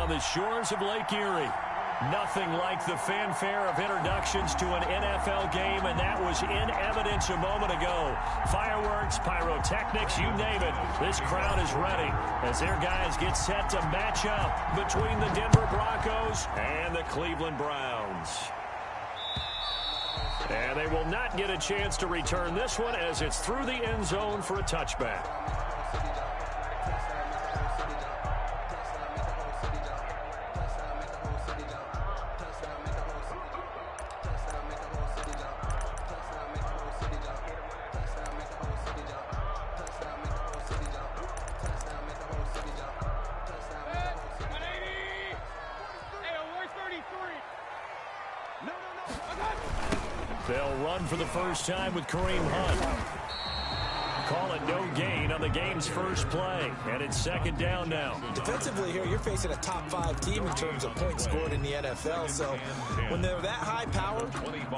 on the shores of Lake Erie. Nothing like the fanfare of introductions to an NFL game, and that was in evidence a moment ago. Fireworks, pyrotechnics, you name it. This crowd is ready as their guys get set to match up between the Denver Broncos and the Cleveland Browns. And they will not get a chance to return this one as it's through the end zone for a touchback. They'll run for the first time with Kareem Hunt. Call it no gain on the game's first play, and it's second down now. Defensively here, you're facing a top-5 team in terms of points scored in the NFL, so when they're that high power,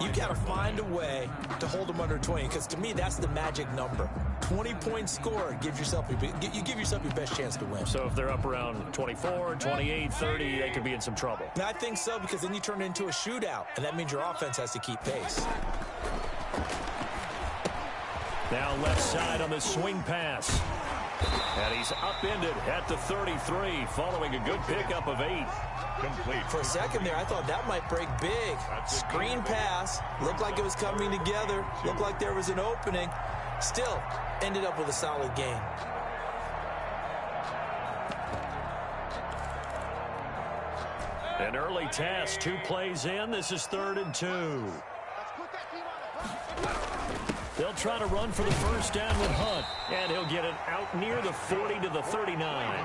you got to find a way to hold them under 20, because to me, that's the magic number. 20-point score gives yourself you give yourself your best chance to win. So if they're up around 24, 28, 30, they could be in some trouble. I think so, because then you turn it into a shootout, and that means your offense has to keep pace. Now left side on the swing pass. And he's upended at the 33 following a good pickup of 8. Complete. For a second there, I thought that might break big. Screen pass. Looked like it was coming together. Looked like there was an opening. Still ended up with a solid gain. An early task, 2 plays in. This is 3rd and 2. They'll try to run for the first down with Hunt, and he'll get it out near the 40 to the 39.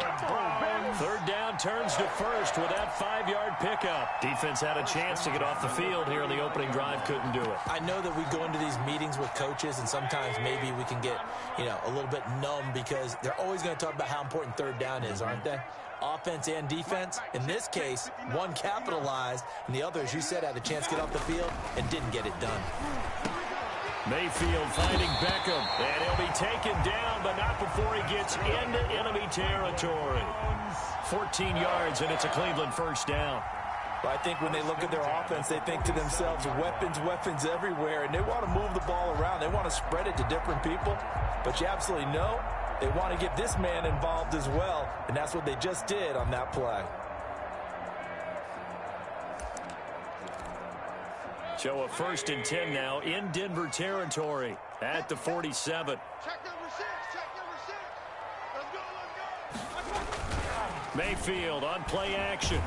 3rd down turns to first with that 5-yard pickup. Defense had a chance to get off the field here on the opening drive, couldn't do it. I know that we go into these meetings with coaches, and sometimes maybe we can get, a little bit numb because they're always going to talk about how important 3rd down is, aren't they? Offense and defense. In this case, one capitalized, and the other, as you said, had a chance to get off the field and didn't get it done. Mayfield finding Beckham, and he'll be taken down, but not before he gets into enemy territory. 14 yards, and it's a Cleveland first down. Well, I think when they look at their offense, they think to themselves, weapons everywhere, and they want to move the ball around. They want to spread it to different people, but you absolutely know they want to get this man involved as well, and that's what they just did on that play. So a 1st and 10 now in Denver territory at the 47. Check number 6. Let's go. Mayfield on play action.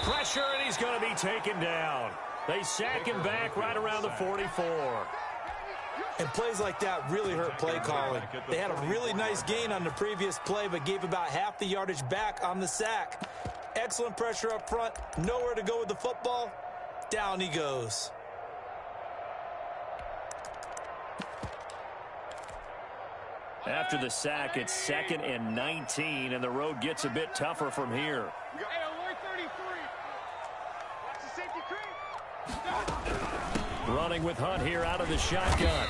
Pressure, and he's going to be taken down. They sack him back right around the 44. And plays like that really hurt play calling. They had a really nice gain on the previous play, but gave about half the yardage back on the sack. Excellent pressure up front. Nowhere to go with the football. Down he goes. After the sack, it's 2nd and 19, and the road gets a bit tougher from here. Hey, alert 33. Watch the safety creep. Running with Hunt here out of the shotgun.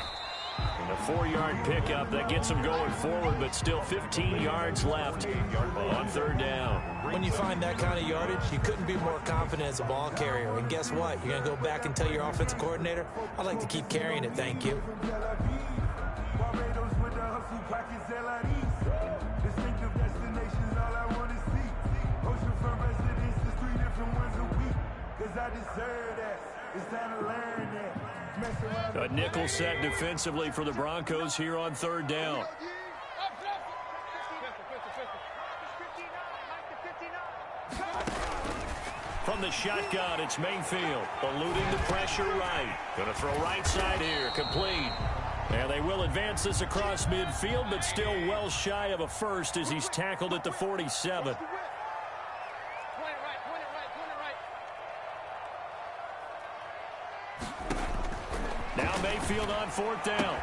And a 4-yard pickup that gets him going forward, but still 15 yards left on 3rd down. When you find that kind of yardage, you couldn't be more confident as a ball carrier. And guess what? You're going to go back and tell your offensive coordinator, I'd like to keep carrying it, thank you. A nickel set defensively for the Broncos here on 3rd down. From the shotgun, it's Mayfield, eluding the pressure right. Going to throw right side here, complete. And they will advance this across midfield, but still well shy of a first as he's tackled at the 47. Now Mayfield on 4th down.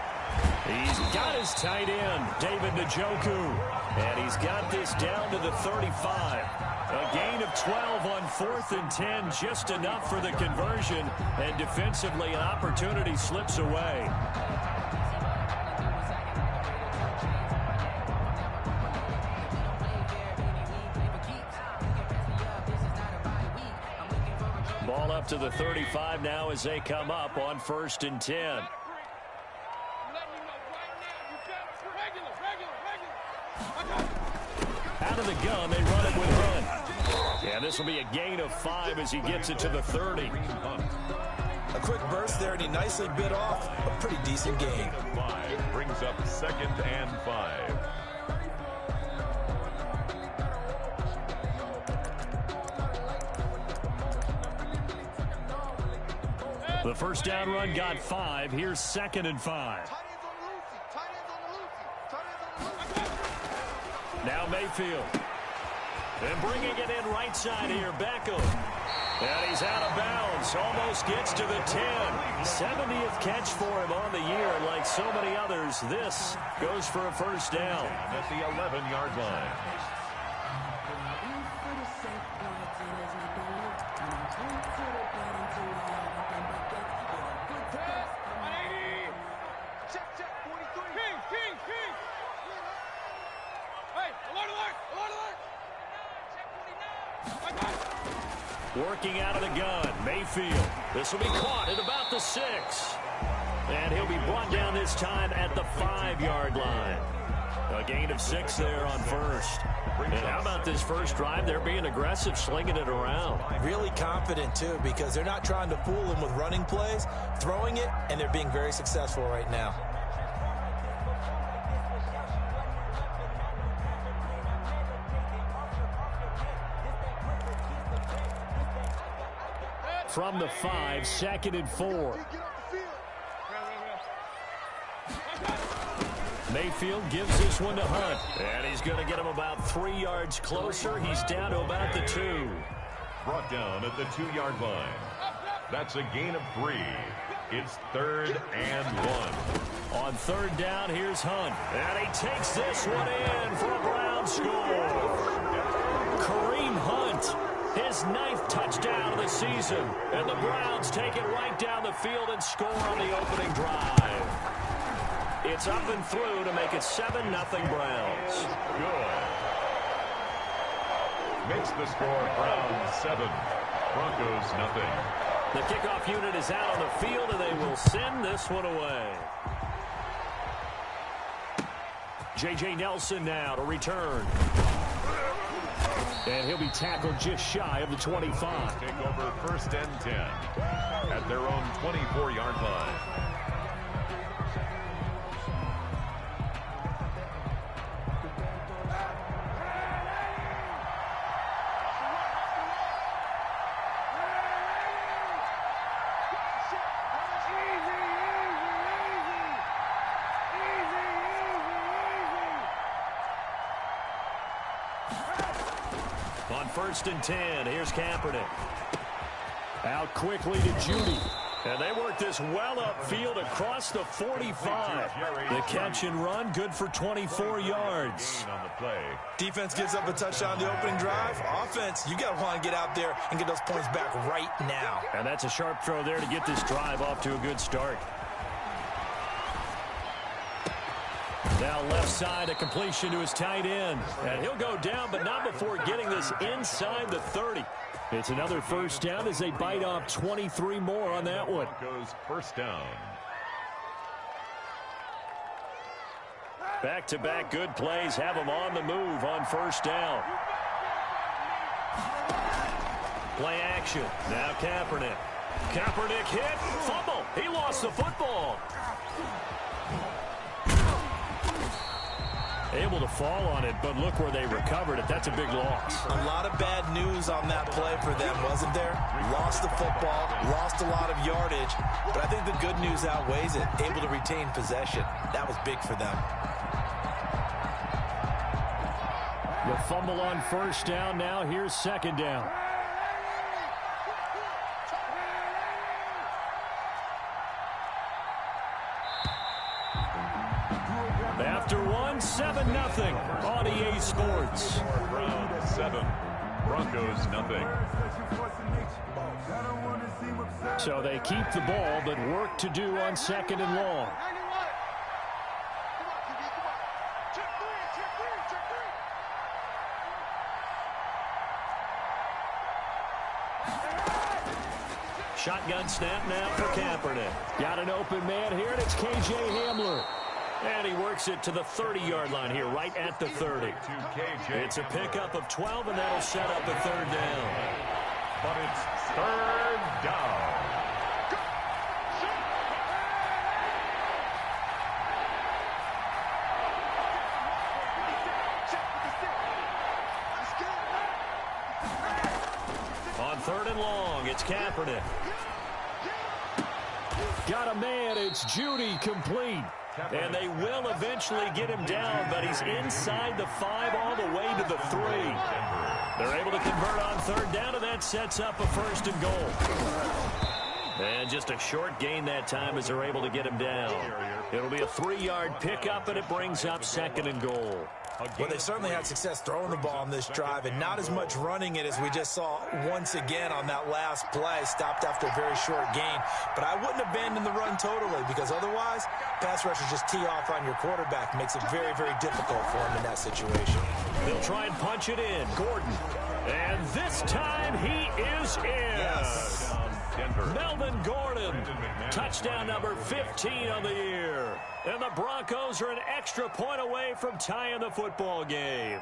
He's got his tight end, David Njoku. And he's got this down to the 35. A gain of 12 on 4th and 10, just enough for the conversion. And defensively, an opportunity slips away. Ball up to the 35 now as they come up on 1st and 10. Out of the gun, they run it with Hunt. Yeah, this will be a gain of 5 as he gets it to the 30. A quick burst there, and he nicely bit off a pretty decent gain. 5 brings up 2nd and 5. The first down run got 5. Here's 2nd and 5. Now Mayfield. And bringing it in right side here, Beckham. And he's out of bounds. Almost gets to the 10. 70th catch for him on the year. And like so many others, this goes for a first down. At the 11-yard line. Working out of the gun, Mayfield. This will be caught at about the 6. And he'll be brought down this time at the 5-yard line. A gain of 6 there on first. And how about this first drive? They're being aggressive, slinging it around. Really confident, too, because they're not trying to fool him with running plays, throwing it, and they're being very successful right now. From the 5, 2nd and 4. Mayfield gives this one to Hunt. And he's going to get him about 3 yards closer. He's down to about the 2. Brought down at the 2-yard line. That's a gain of 3. It's 3rd and 1. On 3rd down, here's Hunt. And he takes this one in for a Brown score. Kareem Hunt. His 9th touchdown of the season. And the Browns take it right down the field and score on the opening drive. It's up and through to make it 7-0 Browns. Good. Makes the score Browns 7, Broncos nothing. The kickoff unit is out on the field, and they will send this one away. J.J. Nelson now to return. And he'll be tackled just shy of the 25. Take over 1st and 10 at their own 24-yard line. On 1st and 10, here's Kaepernick. Out quickly to Judy. And they work this well upfield across the 45. The catch and run, good for 24 yards. On the play. Defense gives up a touchdown the opening drive. Offense, you got to want to get out there and get those points back right now. And that's a sharp throw there to get this drive off to a good start. Now left side, a completion to his tight end. And he'll go down, but not before getting this inside the 30. It's another first down as they bite off 23 more on that one. Goes first down. Back-to-back good plays have them on the move on first down. Play action. Now Kaepernick. Kaepernick hit. Fumble. He lost the football. Able to fall on it, but look where they recovered it. That's a big loss. A lot of bad news on that play for them, wasn't there? Lost the football, lost a lot of yardage, but I think the good news outweighs it. Able to retain possession. That was big for them. The fumble on first down. Now here's 2nd down. After 7-0 on EA Sports. Browns 7, Broncos nothing. So they keep the ball, but work to do on 2nd and long. Shotgun snap now for Kaepernick. Got an open man here, and it's K.J. Hamler. And he works it to the 30-yard line here, right at the 30. It's a pickup of 12, and that'll set up a third down. But it's third down. On third and long, it's Kaepernick. Got a man, it's Judy, complete. And they will eventually get him down, but he's inside the 5 all the way to the 3. They're able to convert on third down, and that sets up a first and goal. And just a short gain that time as they're able to get him down. It'll be a 3-yard pickup, and it brings up second and goal. Well, they certainly had success throwing the ball on this drive and not as much running it as we just saw once again on that last play. Stopped after a very short gain. But I wouldn't abandon the run totally, because otherwise, pass rushers just tee off on your quarterback. Makes it very, very difficult for him in that situation. They'll try and punch it in. Gordon. And this time he is in. Yes. Melvin Gordon. Touchdown number 15 on the year. And the Broncos are an extra point away from tying the football game.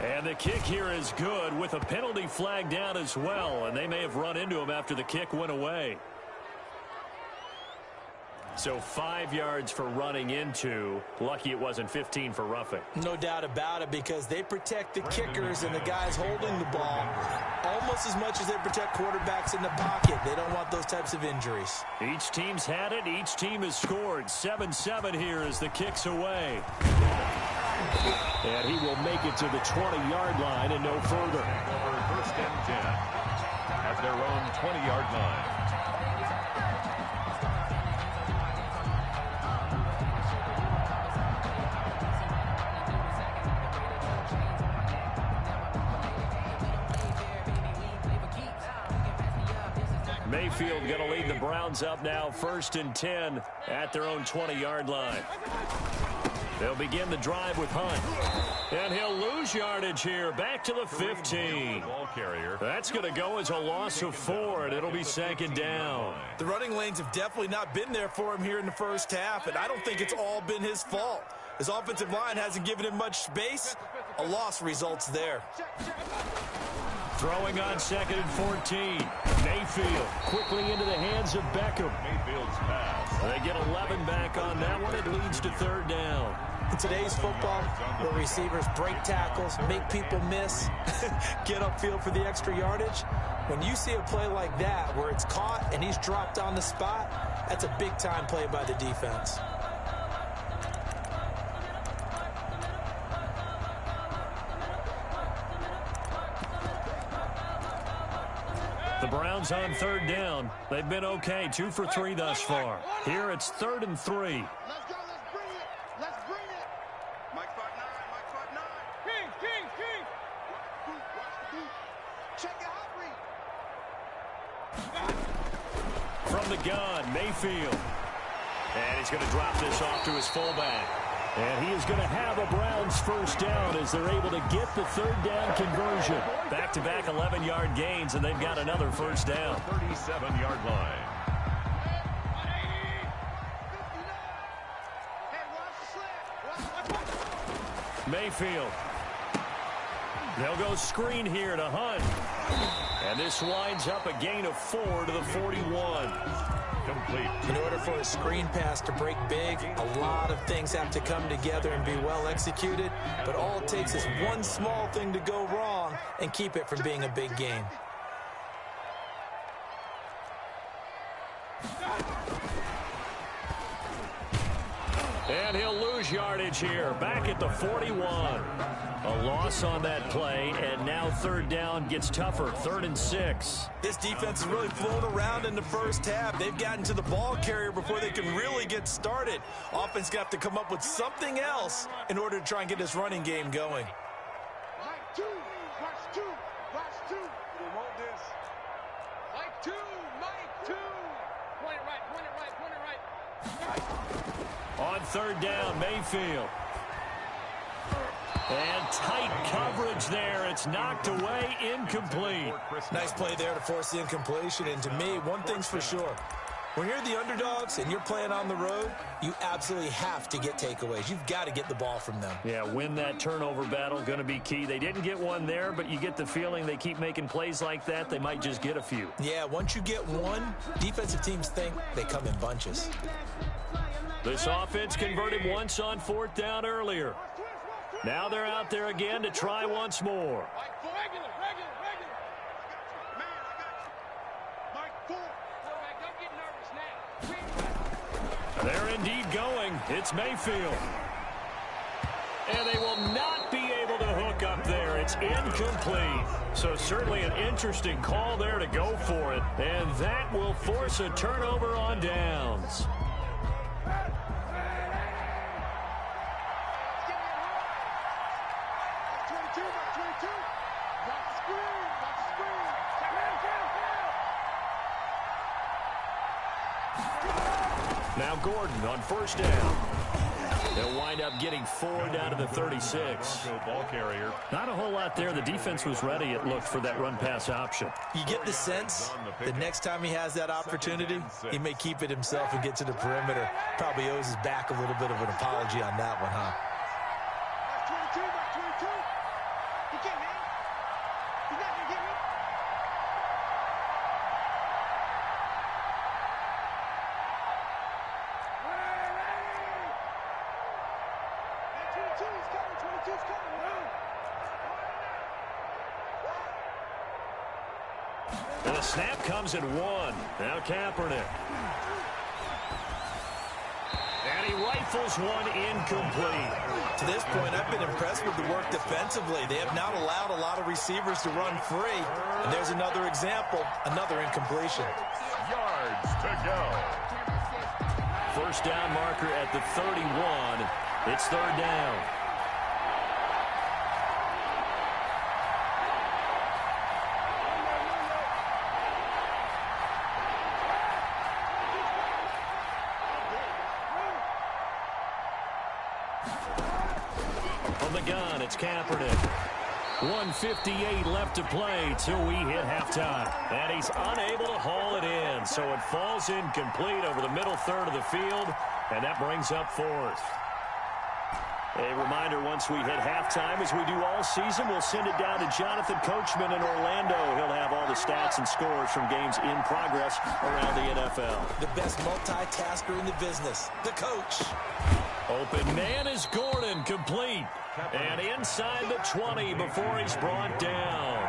And the kick here is good with a penalty flag down as well. And they may have run into him after the kick went away. So 5 yards for running into. Lucky it wasn't 15 for roughing. No doubt about it, because they protect the kickers and the guys holding the ball almost as much as they protect quarterbacks in the pocket. They don't want those types of injuries. Each team's had it. Each team has scored. 7-7 here as the kick's away. And he will make it to the 20-yard line and no further. First and 10 at their own 20-yard line. Mayfield going to lead the Browns up now, 1st and 10 at their own 20-yard line. They'll begin the drive with Hunt. And he'll lose yardage here, back to the 15. Ball carrier. That's going to go as a loss of 4, and it'll be 2nd down. The running lanes have definitely not been there for him here in the first half, and I don't think it's all been his fault. His offensive line hasn't given him much space. A loss results there. Throwing on 2nd and 14. Mayfield quickly into the hands of Beckham. Mayfield's pass. They get 11 back on that one. It leads to 3rd down. In today's football, where receivers break tackles, make people miss, get upfield for the extra yardage, when you see a play like that where it's caught and he's dropped on the spot, that's a big-time play by the defense. The Browns on 3rd down. They've been okay, 2 for 3 thus far. Here it's 3rd and 3. Let's go. Let's bring it. Let's bring it. Mike 5-9. Mike 5-9. King. Watch the boot. Check it out, read. From the gun, Mayfield. And he's going to drop this off to his fullback. And he is going to have a Browns first down as they're able to get the 3rd down conversion. Back-to-back 11-yard gains, and they've got another first down. 37-yard line. Mayfield. They'll go screen here to Hunt. And this winds up a gain of 4 to the 41. Complete. In order for a screen pass to break big, a lot of things have to come together and be well executed. But all it takes is one small thing to go wrong and keep it from being a big game. And he'll lose yardage here, back at the 41. A loss on that play, and now 3rd down gets tougher, 3rd and 6. This defense has really flown around in the first half. They've gotten to the ball carrier before they can really get started. Offense going to have to come up with something else in order to try and get this running game going. Mike 2. Watch 2. Watch 2. We want this. Mike 2. Mike 2. Point it right. On 3rd down, Mayfield. And tight coverage there. It's knocked away, incomplete. Nice play there to force the incompletion. And to me, one thing's for sure. When you're the underdogs and you're playing on the road, you absolutely have to get takeaways. You've got to get the ball from them. Yeah, win that turnover battle, going to be key. They didn't get one there, but you get the feeling they keep making plays like that, they might just get a few. Yeah, once you get one, defensive teams think they come in bunches. This offense converted once on 4th down earlier. Now they're out there again to try once more. They're indeed going. It's Mayfield. And they will not be able to hook up there. It's incomplete. So certainly an interesting call there to go for it. And that will force a turnover on downs. Now Gordon on 1st down. They'll wind up getting 4 down to the 36. Ball carrier. Not a whole lot there. The defense was ready, it looked, for that run-pass option. You get the sense the next time he has that opportunity, he may keep it himself and get to the perimeter. Probably owes his back a little bit of an apology on that one, huh? And the snap comes at 1. Now Kaepernick. And he rifles one incomplete. To this point, I've been impressed with the work defensively. They have not allowed a lot of receivers to run free. And there's another example, another incompletion. Yards to go. 1st down marker at the 31. It's 3rd down. From the gun, it's Kaepernick. 1:58 left to play till we hit halftime. And he's unable to haul it in, so it falls incomplete over the middle third of the field, and that brings up 4th. A reminder, once we hit halftime, as we do all season, we'll send it down to Jonathan Coachman in Orlando. He'll have all the stats and scores from games in progress around the NFL. The best multitasker in the business, the coach. Open man is Gordon, complete. And inside the 20 before he's brought down.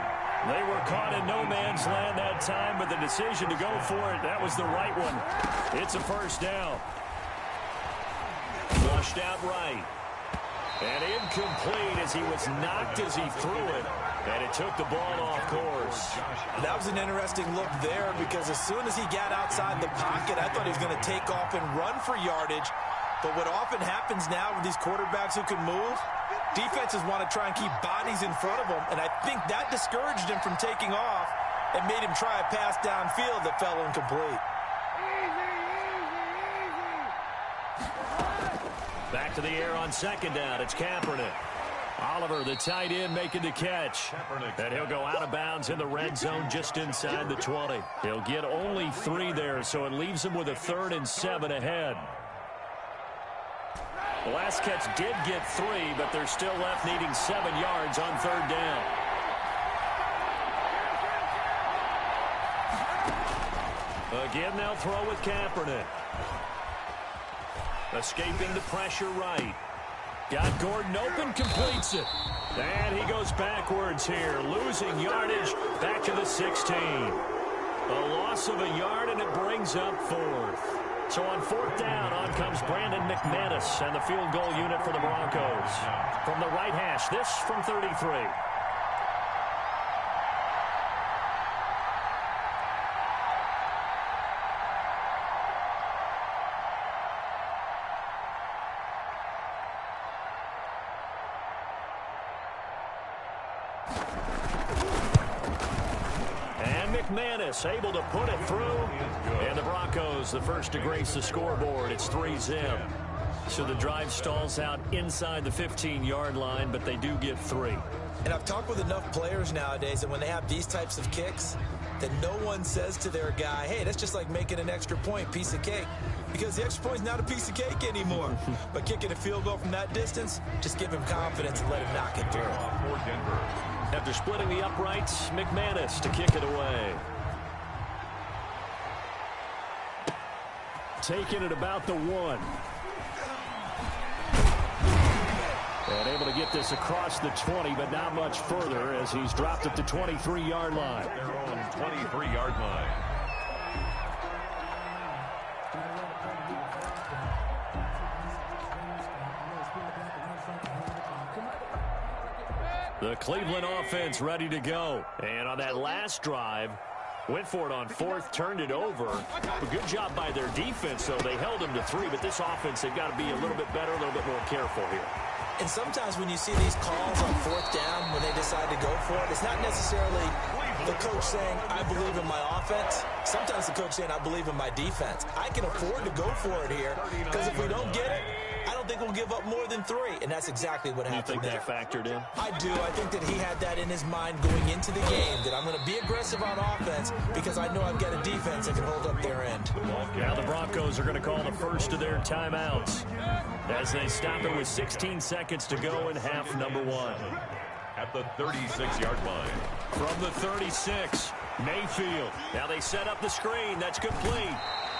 They were caught in no man's land that time, but the decision to go for it, that was the right one. It's a 1st down. Flushed out right. And incomplete as he was knocked as he threw it. And it took the ball off course. That was an interesting look there because as soon as he got outside the pocket, I thought he was going to take off and run for yardage. But what often happens now with these quarterbacks who can move, defenses want to try and keep bodies in front of them. And I think that discouraged him from taking off and made him try a pass downfield that fell incomplete. Back to the air on 2nd down. It's Kaepernick. Oliver, the tight end, making the catch. And he'll go out of bounds in the red zone just inside the 20. He'll get only 3 there, so it leaves him with a 3rd and 7 ahead. The last catch did get 3, but they're still left needing 7 yards on 3rd down. Again, they'll throw with Kaepernick. Escaping the pressure right. Got Gordon open, completes it. And he goes backwards here, losing yardage back to the 16. A loss of a yard, and it brings up 4th. So on 4th down, on comes Brandon McManus and the field goal unit for the Broncos. From the right hash, this from 33. McManus able to put it through. And the Broncos, the first to grace the scoreboard. It's 3-zip. So the drive stalls out inside the 15-yard line, but they do get 3. And I've talked with enough players nowadays that when they have these types of kicks, that no one says to their guy, hey, that's just like making an extra point, piece of cake. Because the extra point is not a piece of cake anymore. But kicking a field goal from that distance, just give him confidence and let him knock it through. After splitting the uprights, McManus to kick it away. Taking it about the 1. And able to get this across the 20, but not much further as he's dropped at the 23-yard line. Their own 23-yard line. The Cleveland offense ready to go. And on that last drive, went for it on 4th, turned it over. A good job by their defense, though. They held them to 3, but this offense, they've got to be a little bit better, a little bit more careful here. And sometimes when you see these calls on 4th down, when they decide to go for it, it's not necessarily the coach saying, I believe in my offense. Sometimes the coach saying, I believe in my defense. I can afford to go for it here because if we don't get it, I don't think we'll give up more than 3. And that's exactly what happened there. You think that factored in? I do. I think that he had that in his mind going into the game, that I'm going to be aggressive on offense because I know I've got a defense that can hold up their end. Now the Broncos are going to call the first of their timeouts as they stop it with 16 seconds to go in half number 1. At the 36-yard line. From the 36, Mayfield. Now they set up the screen. That's complete.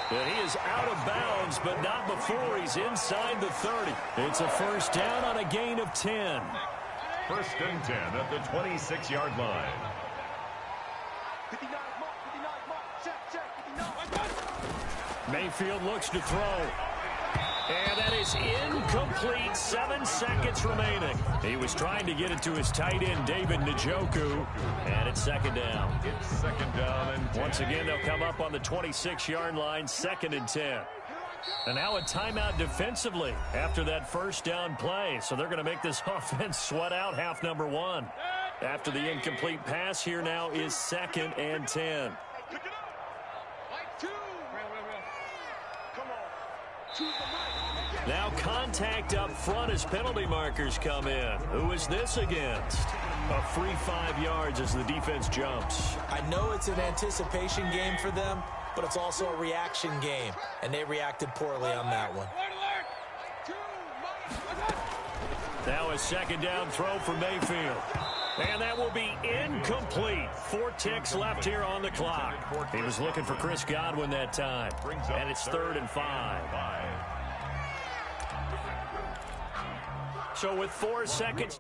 And he is out of bounds, but not before he's inside the 30. It's a first down on a gain of 10. First and 10 at the 26-yard line. 59 mark, 59 mark, check, 59. Mayfield looks to throw. And that is incomplete. 7 seconds remaining. He was trying to get it to his tight end, David Njoku. And it's second down. It's second down and 10. Once again, they'll come up on the 26-yard line, 2nd and 10. And now a timeout defensively after that first down play. So they're going to make this offense sweat out half number 1. After the incomplete pass, here now is 2nd and 10. Now contact up front as penalty markers come in. Who is this against? A free 5 yards as the defense jumps. I know it's an anticipation game for them, but it's also a reaction game, and they reacted poorly on that one. Now a second down throw for Mayfield. And that will be incomplete. 4 ticks left here on the clock. He was looking for Chris Godwin that time. And it's 3rd and 5. So with 4 seconds.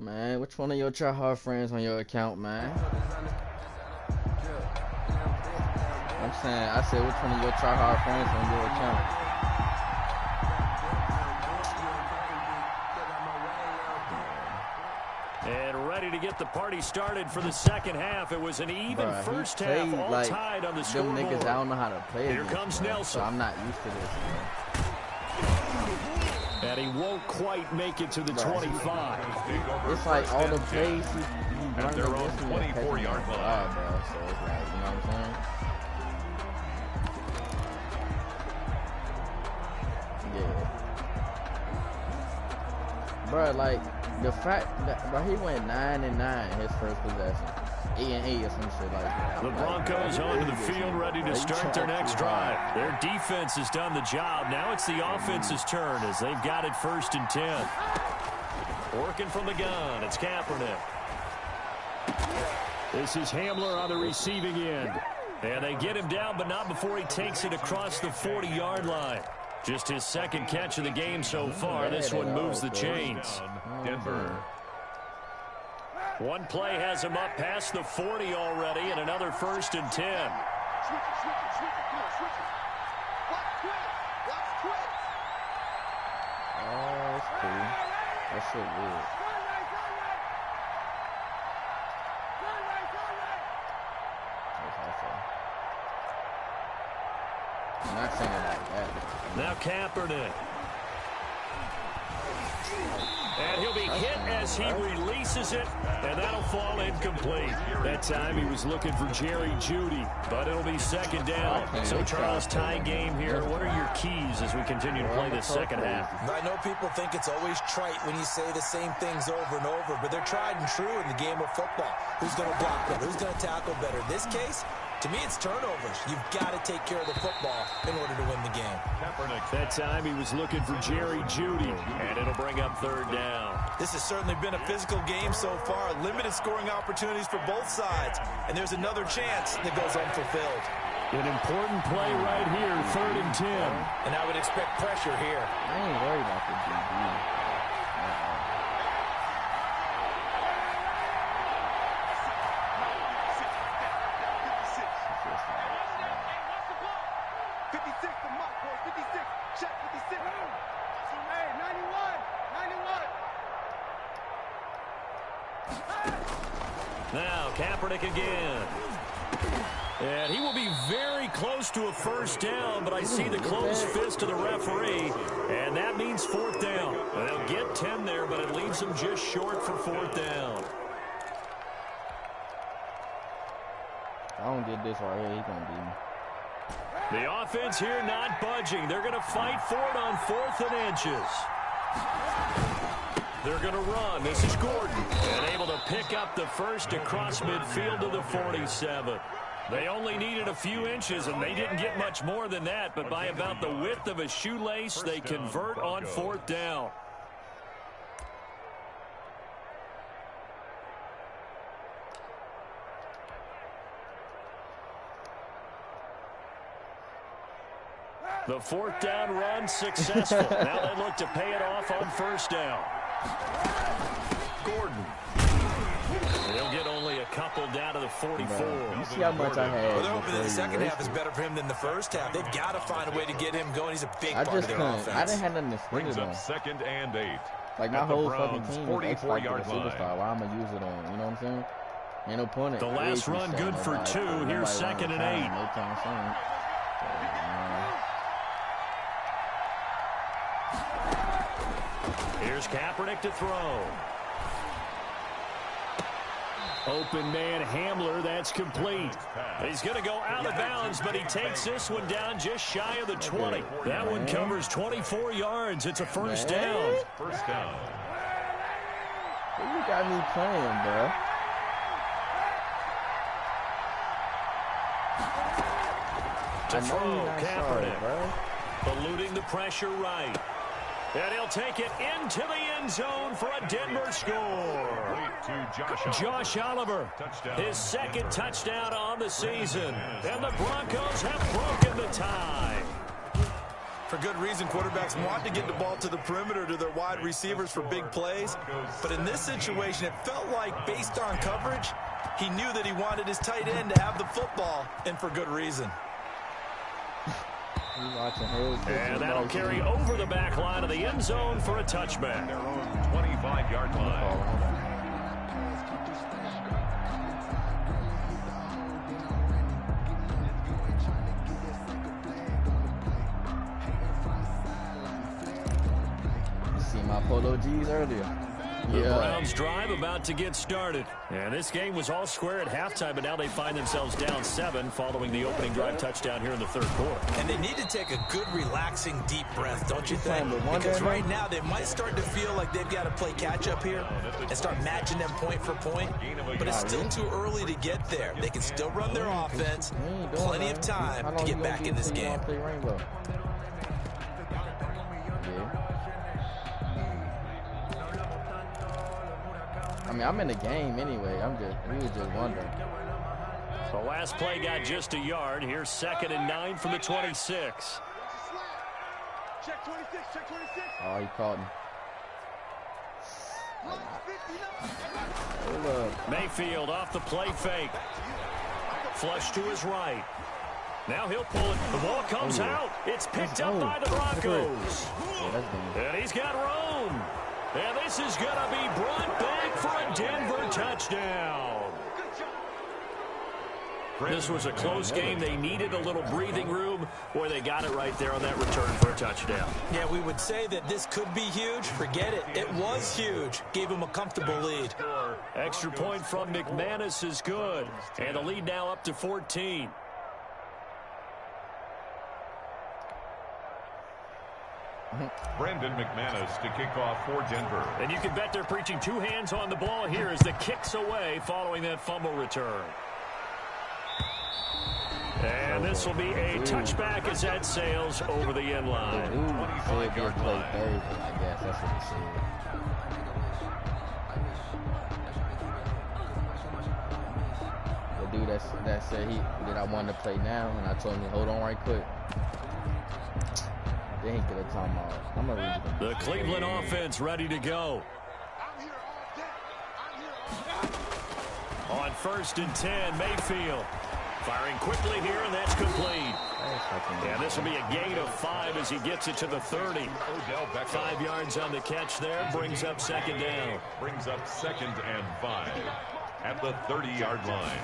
Man, which one of your try-hard friends on your account, man? I'm saying, I said, which one of your try-hard friends on your account? And ready to get the party started for the second half. It was an even first half, all like tied on the scoreboard. Them niggas, I don't know how to play. Here comes Nelson. So I'm not used to this, man. And he won't quite make it to the 25. It's like all the plays he at their own 24-yard line. Bro. So it's like, you know what I'm saying? Yeah. Bro, like, the fact that, bro, he went 9-9 his first possession. 8-8 or some shit like that. The Broncos onto the field ready to start their next drive. Their defense has done the job. Now it's the offense's turn as they've got it 1st and 10. Working from the gun, it's Kaepernick. This is Hamler on the receiving end. And they get him down, but not before he takes it across the 40-yard line. Just his second catch of the game so far. This one moves the chains. Denver. One play has him up past the 40 already, and another 1st and 10. Oh, that's cool. That shit weird. I'm not saying it like that. Now Kaepernick. And he'll be hit as he releases it, and that'll fall incomplete. That time he was looking for Jerry Jeudy, but it'll be second down. So, Charles, tie game here. What are your keys as we continue to play this second half? I know people think it's always trite when you say the same things over and over, but they're tried and true in the game of football. Who's going to block better? Who's going to tackle better? In this case, to me, it's turnovers. You've got to take care of the football in order to win the game. That time he was looking for Jerry Jeudy, and it'll bring up third down. This has certainly been a physical game so far. Limited scoring opportunities for both sides. And there's another chance that goes unfulfilled. An important play right here, 3rd and 10. And I would expect pressure here. I ain't worried about the DB. Now, Kaepernick again. And he will be very close to a first down, but I see the closed fist of the referee, and that means 4th down. They'll get 10 there, but it leaves them just short for 4th down. I don't get this right here. He's going to beat me. The offense here not budging. They're going to fight for it on 4th and inches. They're going to run. This is Gordon. And able to pick up the first across midfield to the 47. They only needed a few inches, and they didn't get much more than that. But by about the width of a shoelace, they convert on 4th down. The 4th down run successful. Now they look to pay it off on 1st down. Gordon. He'll get only a couple down to the 44. You see how much I had. Well, they're hoping that the second half is better for him than the first half. They've got to find a way to get him going. He's a big part of their offense. I didn't have nothing to spring Brings it up on. 2nd and 8. Like my whole fucking Browns' team is X-Factor 44-yard superstar. Why I'm going to use it on? You know what I'm saying? Ain't no point in The last run good for 2. Here's 2nd and 8. No time soon. Here's Kaepernick to throw. Open man Hamler, that's complete. He's going to go out of bounds, but he takes this one down just shy of the 20. That one covers 24 yards. It's a first down. First down. You got me playing, bro. To throw, Kaepernick. Eluding the pressure right. And he'll take it into the end zone for a Denver score. Josh Oliver, his 2nd touchdown on the season. And the Broncos have broken the tie. For good reason, quarterbacks want to get the ball to the perimeter to their wide receivers for big plays. But in this situation, it felt like, based on coverage, he knew that he wanted his tight end to have the football, and for good reason. And that'll carry over the back line of the end zone for a touchback. Their own 25-yard line. You see my Polo G's earlier. The Browns drive about to get started. And this game was all square at halftime, but now they find themselves down 7 following the opening drive touchdown here in the 3rd quarter. And they need to take a good, relaxing, deep breath, don't you think? Because right now they might start to feel like they've got to play catch-up here and start matching them point for point. But it's still too early to get there. They can still run their offense. Plenty of time to get back in this game. I mean, I'm in the game anyway. We was just wondering. The last play got just a yard. Here's 2nd and 9 from the 26. Check 26, check 26. Oh, he caught him. Mayfield off the play fake. Flush to his right. Now he'll pull it. The ball comes out. It's picked up by the Broncos. And he's got room. And this is going to be brought back for a Denver touchdown. This was a close game. They needed a little breathing room. Boy, they got it right there on that return for a touchdown. Yeah, we would say that this could be huge. Forget it. It was huge. Gave him a comfortable lead. Extra point from McManus is good. And the lead now up to 14. Brandon McManus to kick off for Denver. And you can bet they're preaching two hands on the ball here as the kick's away following that fumble return. And this will be a touchback as that sails over the end line. I guess that's what he said. The dude that said that I wanted to play now, and I told him, hold on right quick. Then he could have talking about, I'm going to read the Cleveland offense ready to go. On 1st and 10, Mayfield. Firing quickly here, and that's complete. And this will be a gain of 5 as he gets it to the 30. 5 yards on the catch there, brings up 2nd down. Brings up 2nd and 5 at the 30-yard line.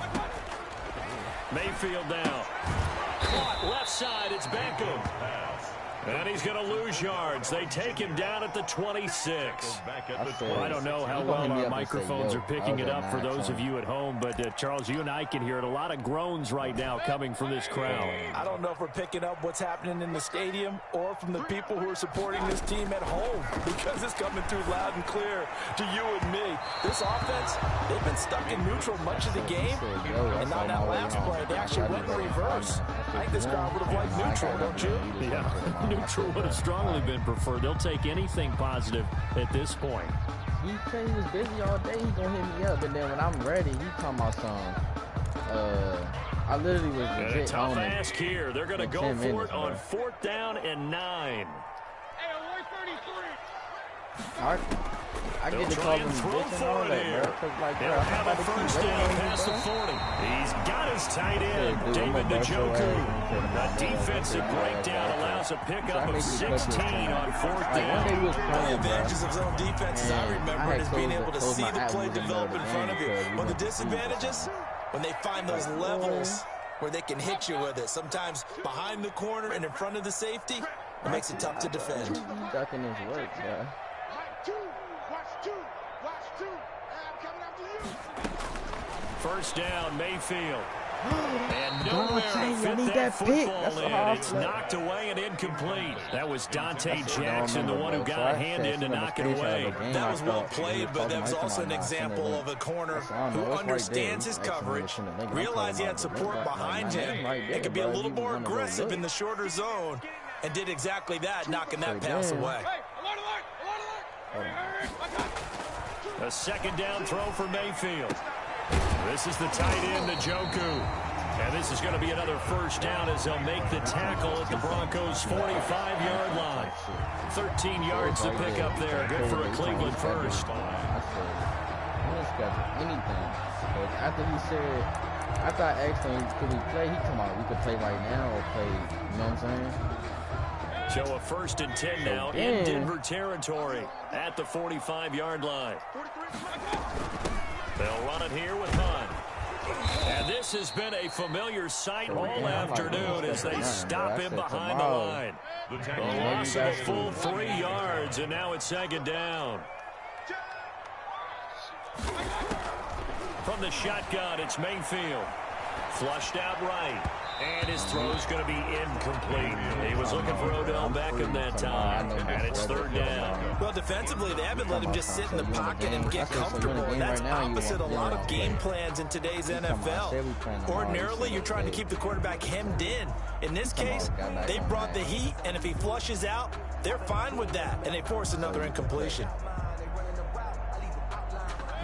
Mayfield now. Caught left side, it's Beckham. And he's going to lose yards. They take him down at the 26. I don't know how well our microphones are picking it up for those of you at home, but Charles, you and I can hear it. A lot of groans right now coming from this crowd. I don't know if we're picking up what's happening in the stadium or from the people who are supporting this team at home, because it's coming through loud and clear to you and me. This offense, they've been stuck in neutral much of the game, and on that last play, they actually went in reverse. I think this crowd would have liked neutral, don't you? Yeah. Neutral would have strongly been preferred. They'll take anything positive at this point. He said he was busy all day. He's going to hit me up. And then when I'm ready, he talking about something. I literally was legit a tough ask here. They're going to go for it on 4th down and 9. I get to call him bitch and all that, bro. Like, bro, have a 1st down past the 40. He's got his tight end, David Njoku. A defensive breakdown allows a pickup of 16 on 4th down. One of the advantages of zone defenses I remember is being able to see the play develop in front of you. But the disadvantages, when they find those levels where they can hit you with it, sometimes behind the corner and in front of the safety, it makes it tough to defend. He's ducking his work, bro. First down, Mayfield. And nowhere to fit that football in. It's knocked away and incomplete. That was Dante Jackson, the one who got a hand in to knock it away. That was well played, but that was also an example of a corner who understands his coverage, realized he had support behind him, and could be a little more aggressive in the shorter zone, and did exactly that, knocking that pass away. A 2nd down throw for Mayfield. This is the tight end, Njoku. And this is going to be another 1st down as they'll make the tackle at the Broncos' 45-yard line. 13 yards to pick up there. Good for a Cleveland 1st. After he said, after I asked him, could we play? He come out, we could play right now or play, you know what I'm saying? So a 1st and 10 now in Denver territory at the 45-yard line. They'll run it here with Hunt. And this has been a familiar sight all afternoon as they stop him behind the line. The loss of a full 3 yards, and now it's 2nd down. From the shotgun, it's Mayfield. Flushed out right. And his throw's going to be incomplete. He was looking for Odell Beckham that time. And it's 3rd down. Well, defensively, they haven't let him just sit in the pocket and get comfortable. And that's opposite a lot of game plans in today's NFL. Ordinarily, you're trying to keep the quarterback hemmed in. In this case, they brought the heat, and if he flushes out, they're fine with that. And they force another incompletion.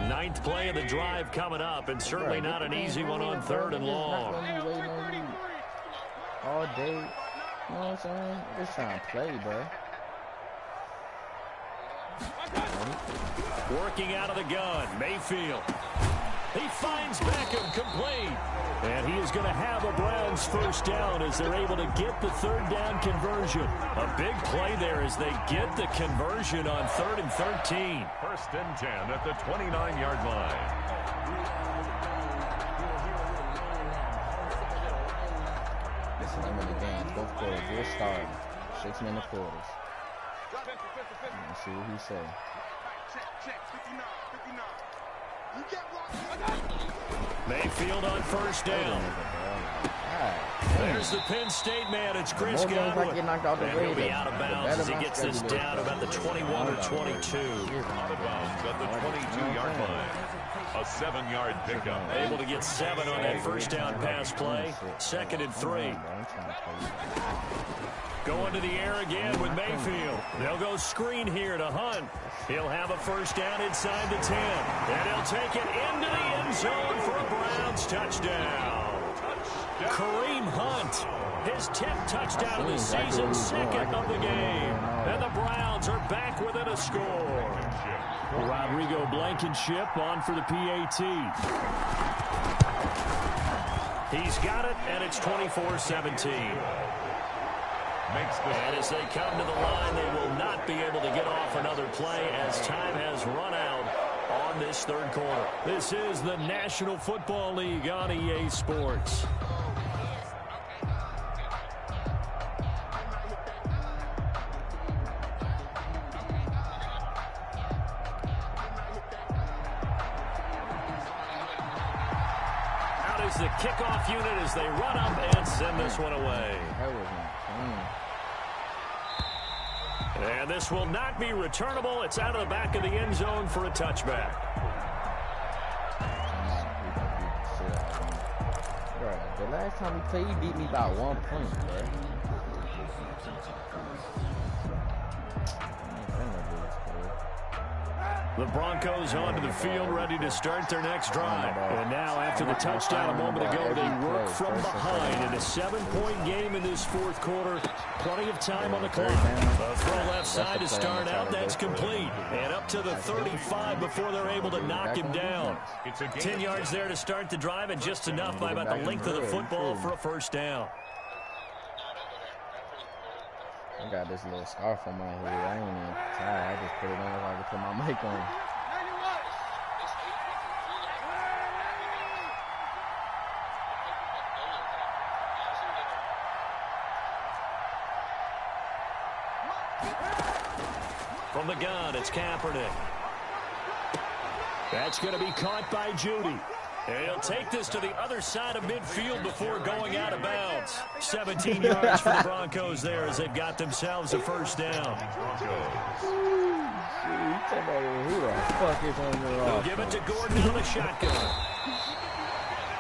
9th play of the drive coming up, and certainly not an easy one on 3rd and long. All day, you know what I'm saying? Just trying to play, bro. Working out of the gun, Mayfield. He finds Beckham complete. And he is going to have a Browns first down as they're able to get the third down conversion. A big play there as they get the conversion on 3rd and 13. 1st and 10 at the 29-yard line. This is the end of the game. Both quarters, we're starting. 6-minute quarters. Let's see what he says. Check, 59. You get Mayfield on first down. There's the Penn State man. It's Chris Godwin. And he'll be out of bounds as he gets this down about the 21 or 22. Out of bounds at the 22-yard line. A 7-yard pickup. Able to get 7 on that first down pass play. 2nd and 3. Going to the air again with Mayfield. They'll go screen here to Hunt. He'll have a first down inside the 10. And he'll take it into the end zone for a Browns touchdown. Kareem Hunt, his 10th touchdown of the season, 2nd of the game. And the Browns are back within a score. Rodrigo Blankenship on for the PAT. He's got it, and it's 24-17. And as they come to the line, they will not be able to get off another play as time has run out on this 3rd quarter. This is the National Football League on EA Sports. Out is the kickoff unit as they run up and send this one away. And this will not be returnable. It's out of the back of the end zone for a touchback. The last time we played, he beat me by 1 point, bro. The Broncos onto the field, ready to start their next drive. And now, after the touchdown a moment ago, they work from behind in a 7-point game in this 4th quarter. Plenty of time on the clock. A throw left side to start out. That's complete. And up to the 35 before they're able to knock him down. 10 yards there to start the drive, and just enough by about the length of the football for a first down. I got this little scarf on my head. I ain't even tired. I just put it on so I can put my mic on. From the gun, it's Kaepernick. That's going to be caught by Judy. And he'll take this to the other side of midfield before going out of bounds. 17 yards for the Broncos there as they've got themselves a first down. They'll give it to Gordon on the shotgun.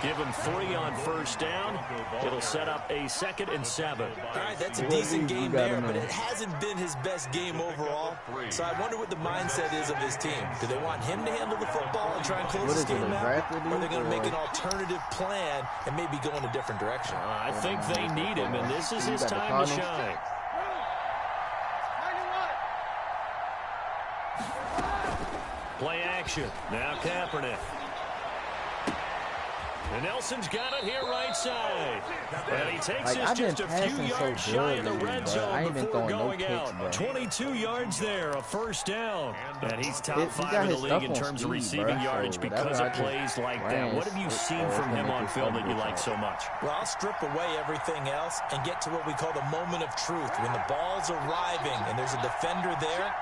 Give him 3 on first down. It'll set up a 2nd and 7. All right, that's a decent game there, but it hasn't been his best game overall. So I wonder what the mindset is of his team. Do they want him to handle the football and try and close this game out? Or are they going to make an alternative plan and maybe go in a different direction? I think they need him, and this is his time to shine. Play action. Now Kaepernick. And Nelson's got it here right side. And he takes this just a few yards shy of the red zone before going out. 22 yards there, a first down. And he's top 5 in the league in terms of receiving yardage because of plays like that. What have you seen from him on film that you like so much? Well, I'll strip away everything else and get to what we call the moment of truth. When the ball's arriving and there's a defender there,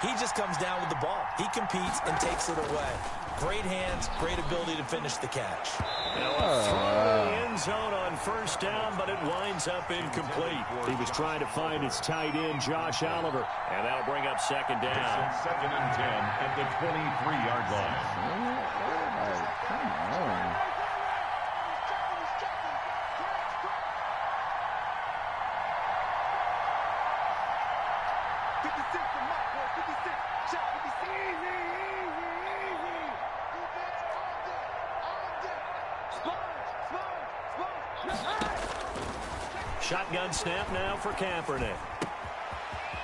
he just comes down with the ball. He competes and takes it away. Great hands, great ability to finish the catch. Now a throw in the end zone on first down, but it winds up incomplete. He was trying to find his tight end, Josh Oliver, and that'll bring up 2nd down. 2nd and 10 at the 23-yard line. Come on. Shotgun snap now for Kaepernick.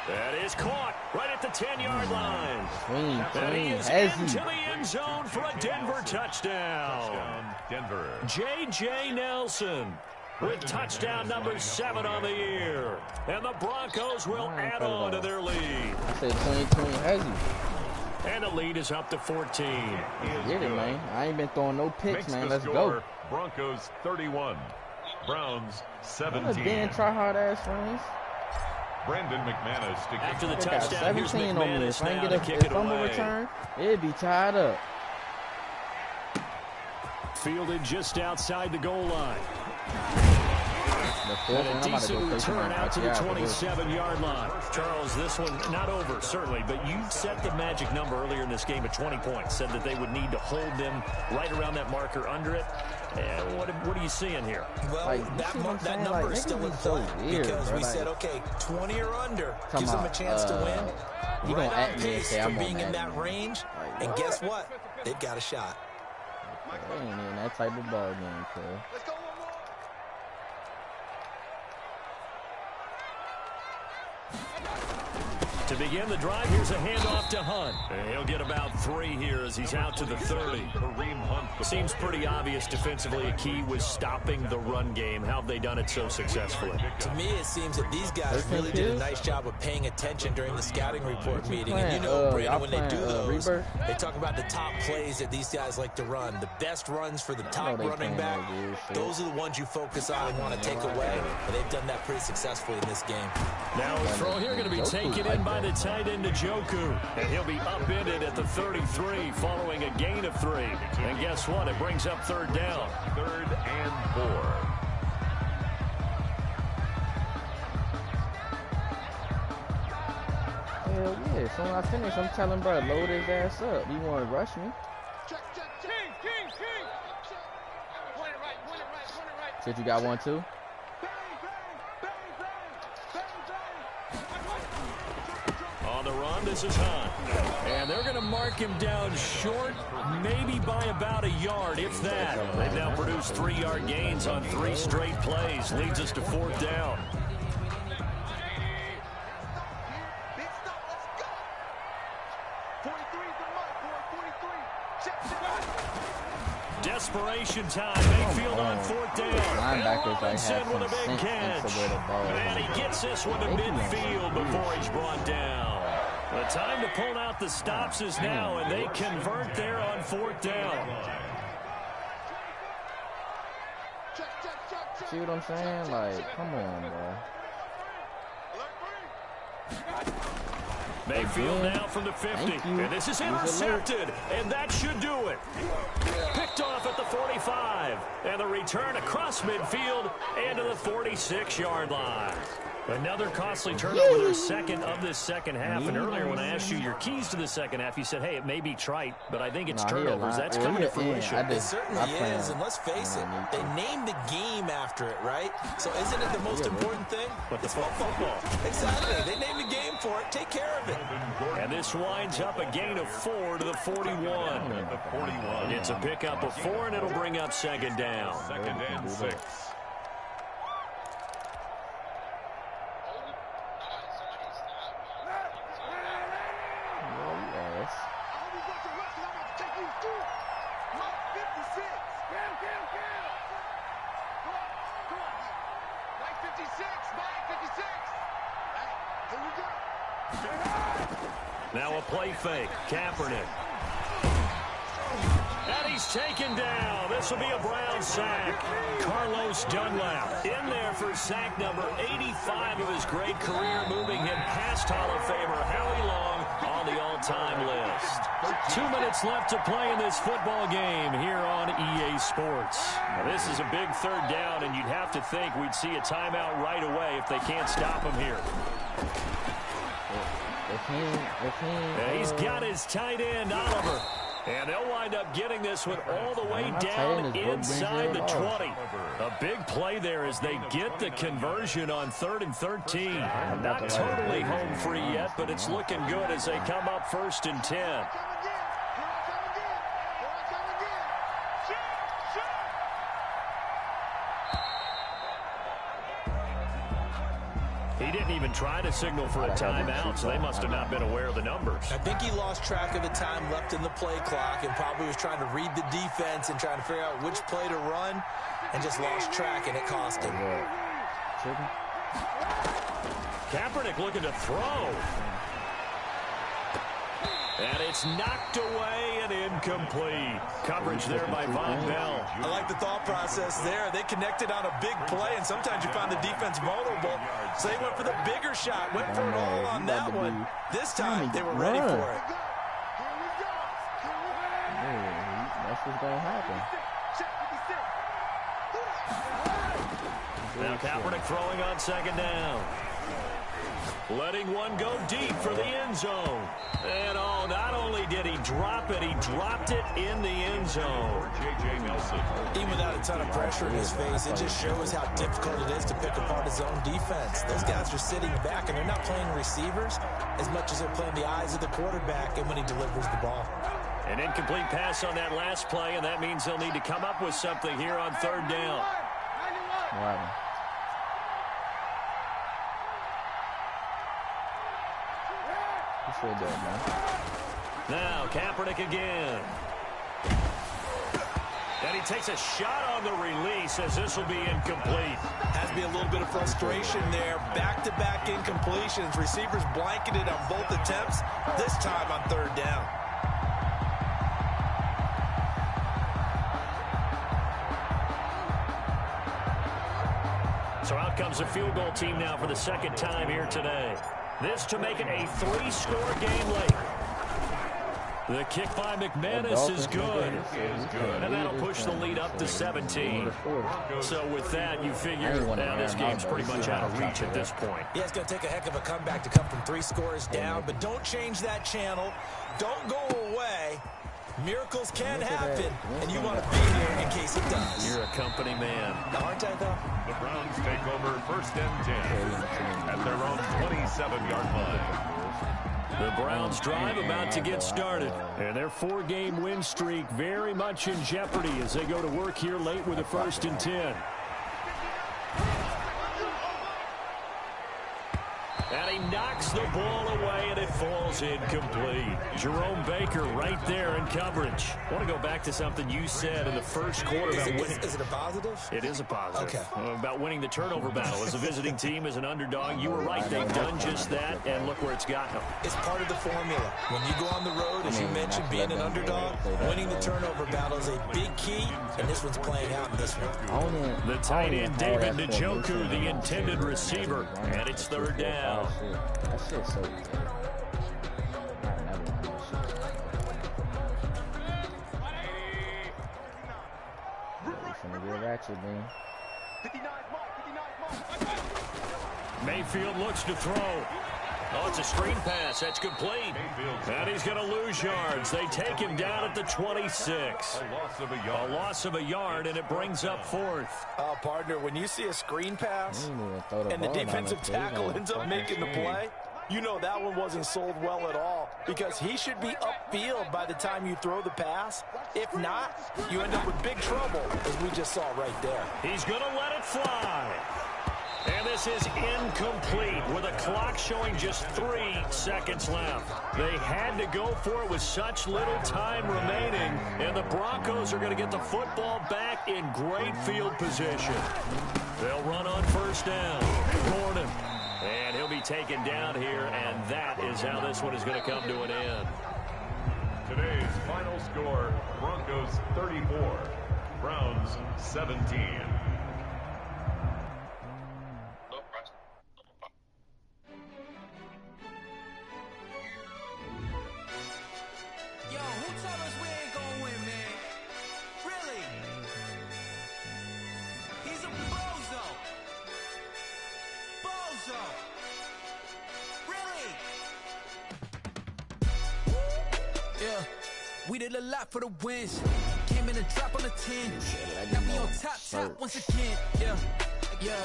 That is caught right at the 10-yard line. Clean, He is into the end zone for a Denver touchdown. Denver. J.J. Nelson with touchdown number 7 on the year. And the Broncos will add on to their lead. I said clean, Hezzy. And the lead is up to 14. Get it, man. I ain't been throwing no picks, man. Let's go. Broncos 31. Browns 17. Ben try hard ass friends. Brendan McManus to kick. After the They got touchdown, here's 17 on me. McManus If I now can to get kick a it fumble away. return, it'd be tied up. Fielded just outside the goal line. And a decent return out to the 27-yard line. Charles, this one not over, certainly, but you set the magic number earlier in this game at 20 points. Said that they would need to hold them right around that marker under it. And what are you seeing here? Well, Like, that number is still in play because we said, okay, 20 or under gives them a chance to win. He Right gonna on at me and pace say for I'm being in on that range. And guess what? They've got a shot. They ain't in that type of ball game, cuz. Let's go one more. To begin the drive, here's a handoff to Hunt. And he'll get about 3 here as he's out to the 30. Kareem Hunt. Seems pretty obvious defensively. A key was stopping the run game. How have they done it so successfully? To me, it seems that these guys really did a nice job of paying attention during the scouting report meeting. And you know, Brandon, when they do those, they talk about the top plays that these guys like to run. The best runs for the top running back. Those are the ones you focus on and want to take away. And they've done that pretty successfully in this game. Now a throw here going to be taken in by the tight end Njoku. And he'll be upended at the 33 following a gain of 3. And guess what? It brings up 3rd down. 3rd and 4. Hell yeah. As soon as I finish, I'm telling bro, load his ass up. You want to rush me? Check. King. Point it right. Said you got one too? On the run, this is Hunt. And they're going to mark him down short, maybe by about a yard, if that. They've now produced 3-yard gains on 3 straight plays. Leads us to 4th down. Big stop. Let's go. 43 for Mike. 43. Check. Desperation time. Mayfield on 4th down. And Linebackers Robinson have with a some big sense catch. into where the ball is. And he gets this one to midfield before he's brought down. The time to pull out the stops is now, and they convert there on 4th down. Check. See what I'm saying? Like, come on, bro. Mayfield now from the 50, and this is intercepted, and that should do it. Picked off at the 45, and the return across midfield and to the 46-yard line. Another costly turnover, their second of this second half. And earlier when I asked you your keys to the second half, you said, hey, it may be trite, but I think it's turnovers. That's coming to fruition. It certainly is, and let's face it, they named the game after it, right? So isn't it the most important thing? But it's football. Exactly. They named the game for it. Take care of it. And this winds up a gain of 4 to the 41. The 41. It's a pickup of 4, and it'll bring up 2nd down. 2nd and 6. Now a play fake. Kaepernick. And he's taken down. This will be a Brown sack. Carlos Dunlap in there for sack number 85 of his great career, moving him past Hall of Famer Howie Long on the all-time list. 2 minutes left to play in this football game here on EA Sports. Now, this is a big 3rd down, and you'd have to think we'd see a timeout right away if they can't stop him here. And he's got his tight end, Oliver. And they'll wind up getting this one all the way down inside the 20. A big play there as they get the conversion on 3rd and 13. Not totally home free yet, but it's looking good as they come up 1st and 10. He didn't even try to signal for a timeout, so they must have not been aware of the numbers. I think he lost track of the time left in the play clock and probably was trying to read the defense and trying to figure out which play to run and just lost track, and it cost him. Kaepernick looking to throw. And it's knocked away and incomplete. Coverage there by Von Bell. I like the thought process there. They connected on a big play, and sometimes you find the defense vulnerable. So they went for the bigger shot, went for it all on that one. This time, they were ready for it. That's what's going to happen. Now Kaepernick throwing on second down. Letting one go deep for the end zone. And not only did he drop it, he dropped it in the end zone. J.J. Nelson. Even without a ton of pressure in his face, it just shows how difficult it is to pick apart his own defense. Those guys are sitting back, and they're not playing receivers as much as they're playing the eyes of the quarterback and when he delivers the ball. An incomplete pass on that last play, and that means they'll need to come up with something here on third down. Wow. Now Kaepernick again. And he takes a shot on the release as this will be incomplete. Has to be a little bit of frustration there. Back-to-back incompletions. Receivers blanketed on both attempts, this time on third down. So out comes the field goal team now for the second time here today. This to make it a 3-score game late. The kick by McManus is good. And that'll push the lead up to 17. So with that, you figure now this game's pretty much out of reach at this point. Yeah, it's going to take a heck of a comeback to come from 3 scores down, but don't change that channel. Don't go away. Miracles can happen, and you want to be here in case it does. You're a company man. Aren't I, though? The Browns take over first and 10 at their own 27-yard line. The Browns drive about to get started. And their 4-game win streak very much in jeopardy as they go to work here late with a first and 10. And he knocks the ball away, and it falls incomplete. Jerome Baker right there in coverage. I want to go back to something you said in the first quarter about winning. Is it a positive? It is a positive. Okay. About winning the turnover battle. As a visiting team, as an underdog, you were right. They've done just that, and look where it's gotten them. It's part of the formula. When you go on the road, as you mentioned, being an underdog, winning the turnover battle is a big key, and this one's playing out in this one. The tight end, David Njoku, the intended receiver, and it's third down. That shit's so good. It's gonna be a ratchet, man. Mayfield looks to throw. Oh, it's a screen pass. That's complete. And he's going to lose yards. They take him down at the 26. A loss of a yard, and it brings up fourth. Partner, when you see a screen pass and the defensive tackle ends up making the play, you know that one wasn't sold well at all because he should be upfield by the time you throw the pass. If not, you end up with big trouble, as we just saw right there. He's going to let it fly. And this is incomplete with a clock showing just 3 seconds left. They had to go for it with such little time remaining, and the Broncos are going to get the football back in great field position. They'll run on first down. Gordon. And he'll be taken down here, and that is how this one is going to come to an end. Today's final score, Broncos 34, Browns 17. We did a lot for the wins. Came in a drop on the 10. Now we on top once again. Yeah.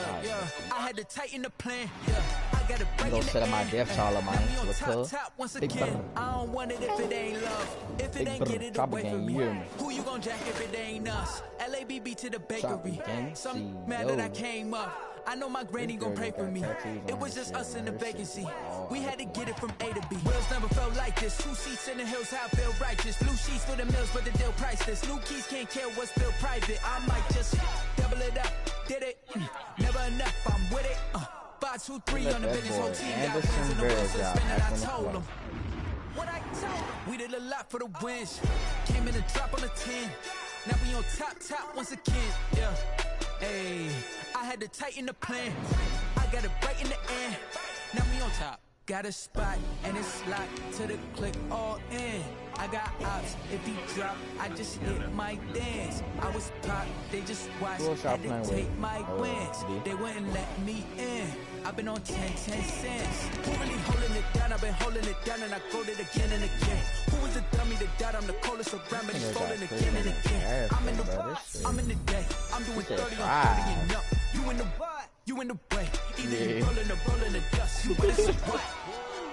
I had to tighten the plan. Yeah. I got to break it. Set up my death tolerance, man. What's top once again. I don't want it if it ain't love. If it ain't get it away from me. Who you gon' jack if it ain't us? LABB to the bakery. Some mad that I came up. I know my granny gon' pray for me. It was just us in the vacancy. We had to get it from A to B. Wheels never felt like this. 2 seats in the hills, how I feel righteous. Blue sheets for the mills, but the deal priceless. New keys can't kill what's still private. I might just double it up. Did it? Never enough. I'm with it. 5, 2, 3 on the business. Whole team got wins in the world, so spinning. I told them. What I told them. We did a lot for the wins. Came in a drop on the 10. Now we on top once again. Yeah. Hey, I had to tighten the plan. I got it right in the end. Now we on top. Got a spot and it's locked to the click all in. I got ops. If he drop, I just hit my dance. I was pop, they just watched. Had to take my wins. They wouldn't let me in. I've been on 10 cents. Who really holding it down? I've been holding it down and I quote it again and again. Who was the dummy that died? I'm the coldest around, but he's folding again and again. I'm in the day. I'm doing 30 on 30 and up. You in the what? You in the way. Either you rolling the dust. You with us what?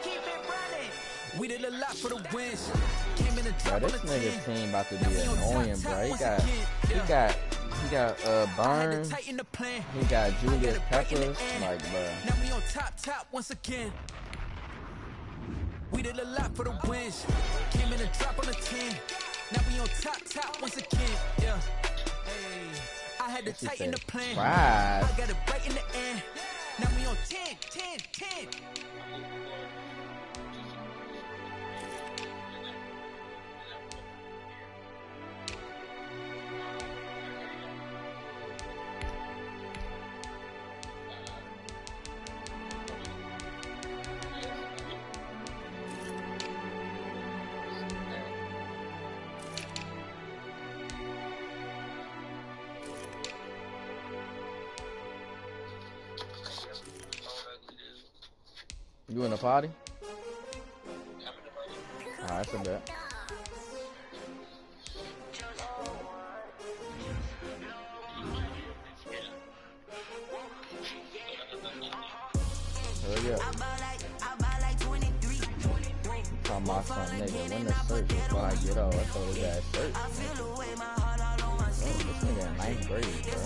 Keep it running. We did a lot for the wins. Came in the drop on the 10. This nigga's team about to be annoying, bro. He got Burns. He got Julius Peppers. Like, bro. Now we on top once again. We did a lot for the wins. Came in a drop on the 10. Now we on top once again. Yeah. Hey, I had to tighten the plan. Right. I got it right in the end. Now we on 10. You in a party? Alright, that's a bet. Hurry up. Talking about some nigga. When the search is when I get off, I told his ass search. This nigga in 9th grade, bro.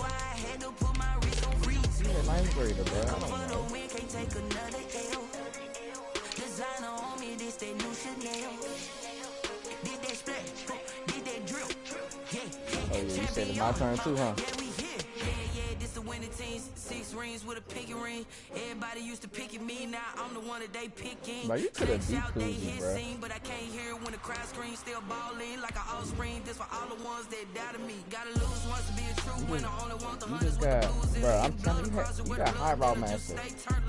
This nigga in 9th grader, bro. I don't know. Oh yeah, you said it's my turn too, huh? Six rings with a pinky ring. Everybody used to pick at me, now I'm the one that they picking. But you could have beat Kuzi, bro. But I can't hear when the crowd screams, still balling like an offspring. This for all the ones that doubted me. Gotta lose once to be a true winner. Only want the hunters with the blues. Bro, I'm telling you, you got high route master.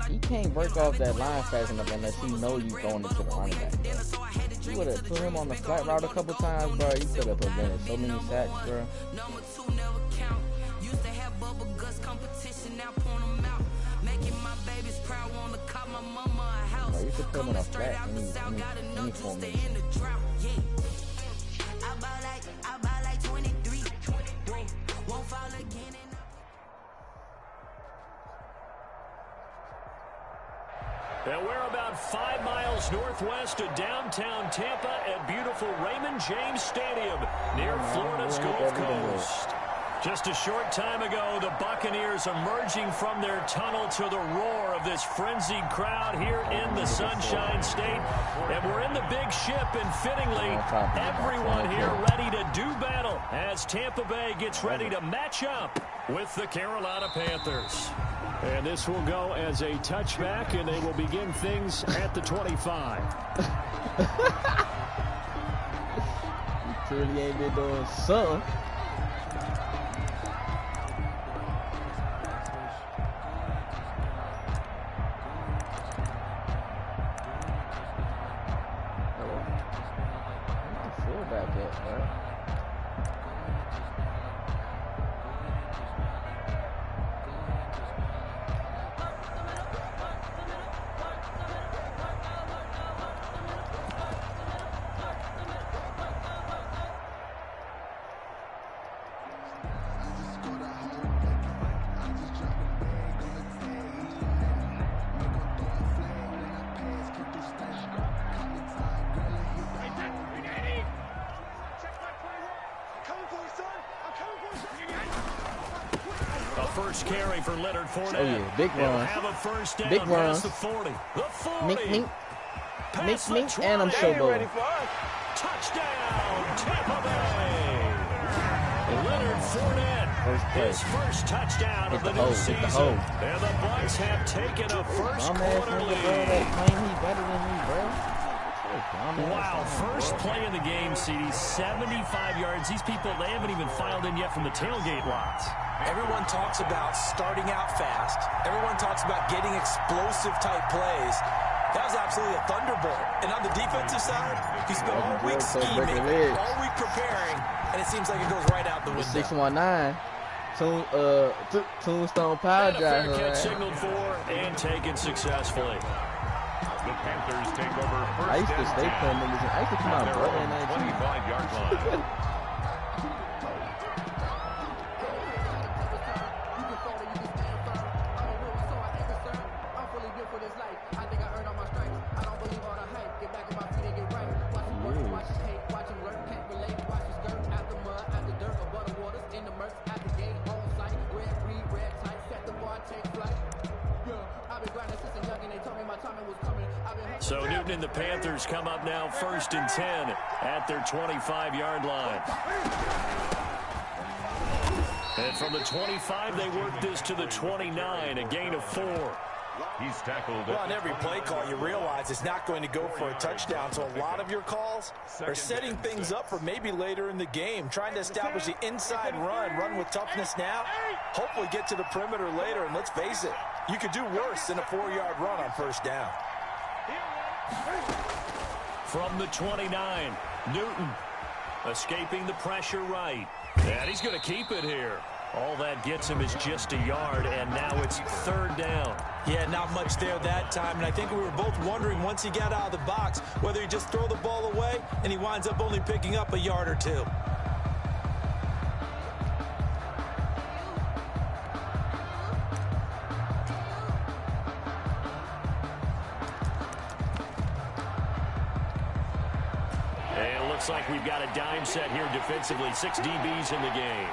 He can't break off that line fast enough unless he know you going into the running back, bro. You would have put him on the flat route a couple times, bro. You could have prevented so many sacks, bro. Number 2 never count. Used to have bubble guts competition, now point them out. Making my babies proud, wanna call my mama a house. Bro, you should put him in a flat any formation. I buy like 23. Won't fall again. And we're about 5 miles northwest of downtown Tampa at beautiful Raymond James Stadium near Florida's Gulf Coast. Just a short time ago, the Buccaneers emerging from their tunnel to the roar of this frenzied crowd here in the Sunshine State. And we're in the big ship, and fittingly, everyone here ready to do battle as Tampa Bay gets ready to match up with the Carolina Panthers. And this will go as a touchback, and they will begin things at the 25. You truly ain't been doing something. first carry for Leonard Fournette. Oh, yeah. Big runs. Have a first down big runs. The 40. The 40. Mink. And I'm so bold. Touchdown, Tampa Bay. Leonard Fournette, his first touchdown of the new season. And the Bucs have taken a first-quarter lead. Wow, first play in the game, CD, 75 yards. These people, they haven't even filed in yet from the tailgate lots. Everyone talks about starting out fast. Everyone talks about getting explosive-type plays. That was absolutely a thunderbolt. And on the defensive side, he spent all week scheming, all week preparing, and it seems like it goes right out the window. 619. Tombstone power drive. Catch signaled for and taken successfully. The Panthers take over first. I used to stay playing them. I used to come out brother in that 25-yard line. So Newton and the Panthers come up now 1st and 10 at their 25-yard line. And from the 25, they work this to the 29, a gain of 4. He's tackled. Well, on every play call, you realize it's not going to go for a touchdown. So a lot of your calls are setting things up for maybe later in the game, trying to establish the inside run with toughness now, hopefully get to the perimeter later. And let's face it, you could do worse than a 4-yard run on first down. From the 29, Newton escaping the pressure right. And he's going to keep it here. All that gets him is just a yard, and now it's 3rd down. Yeah, not much there that time, and I think we were both wondering once he got out of the box whether he just throw the ball away, and he winds up only picking up a yard or 2. Looks like we've got a dime set here defensively. 6 DBs in the game.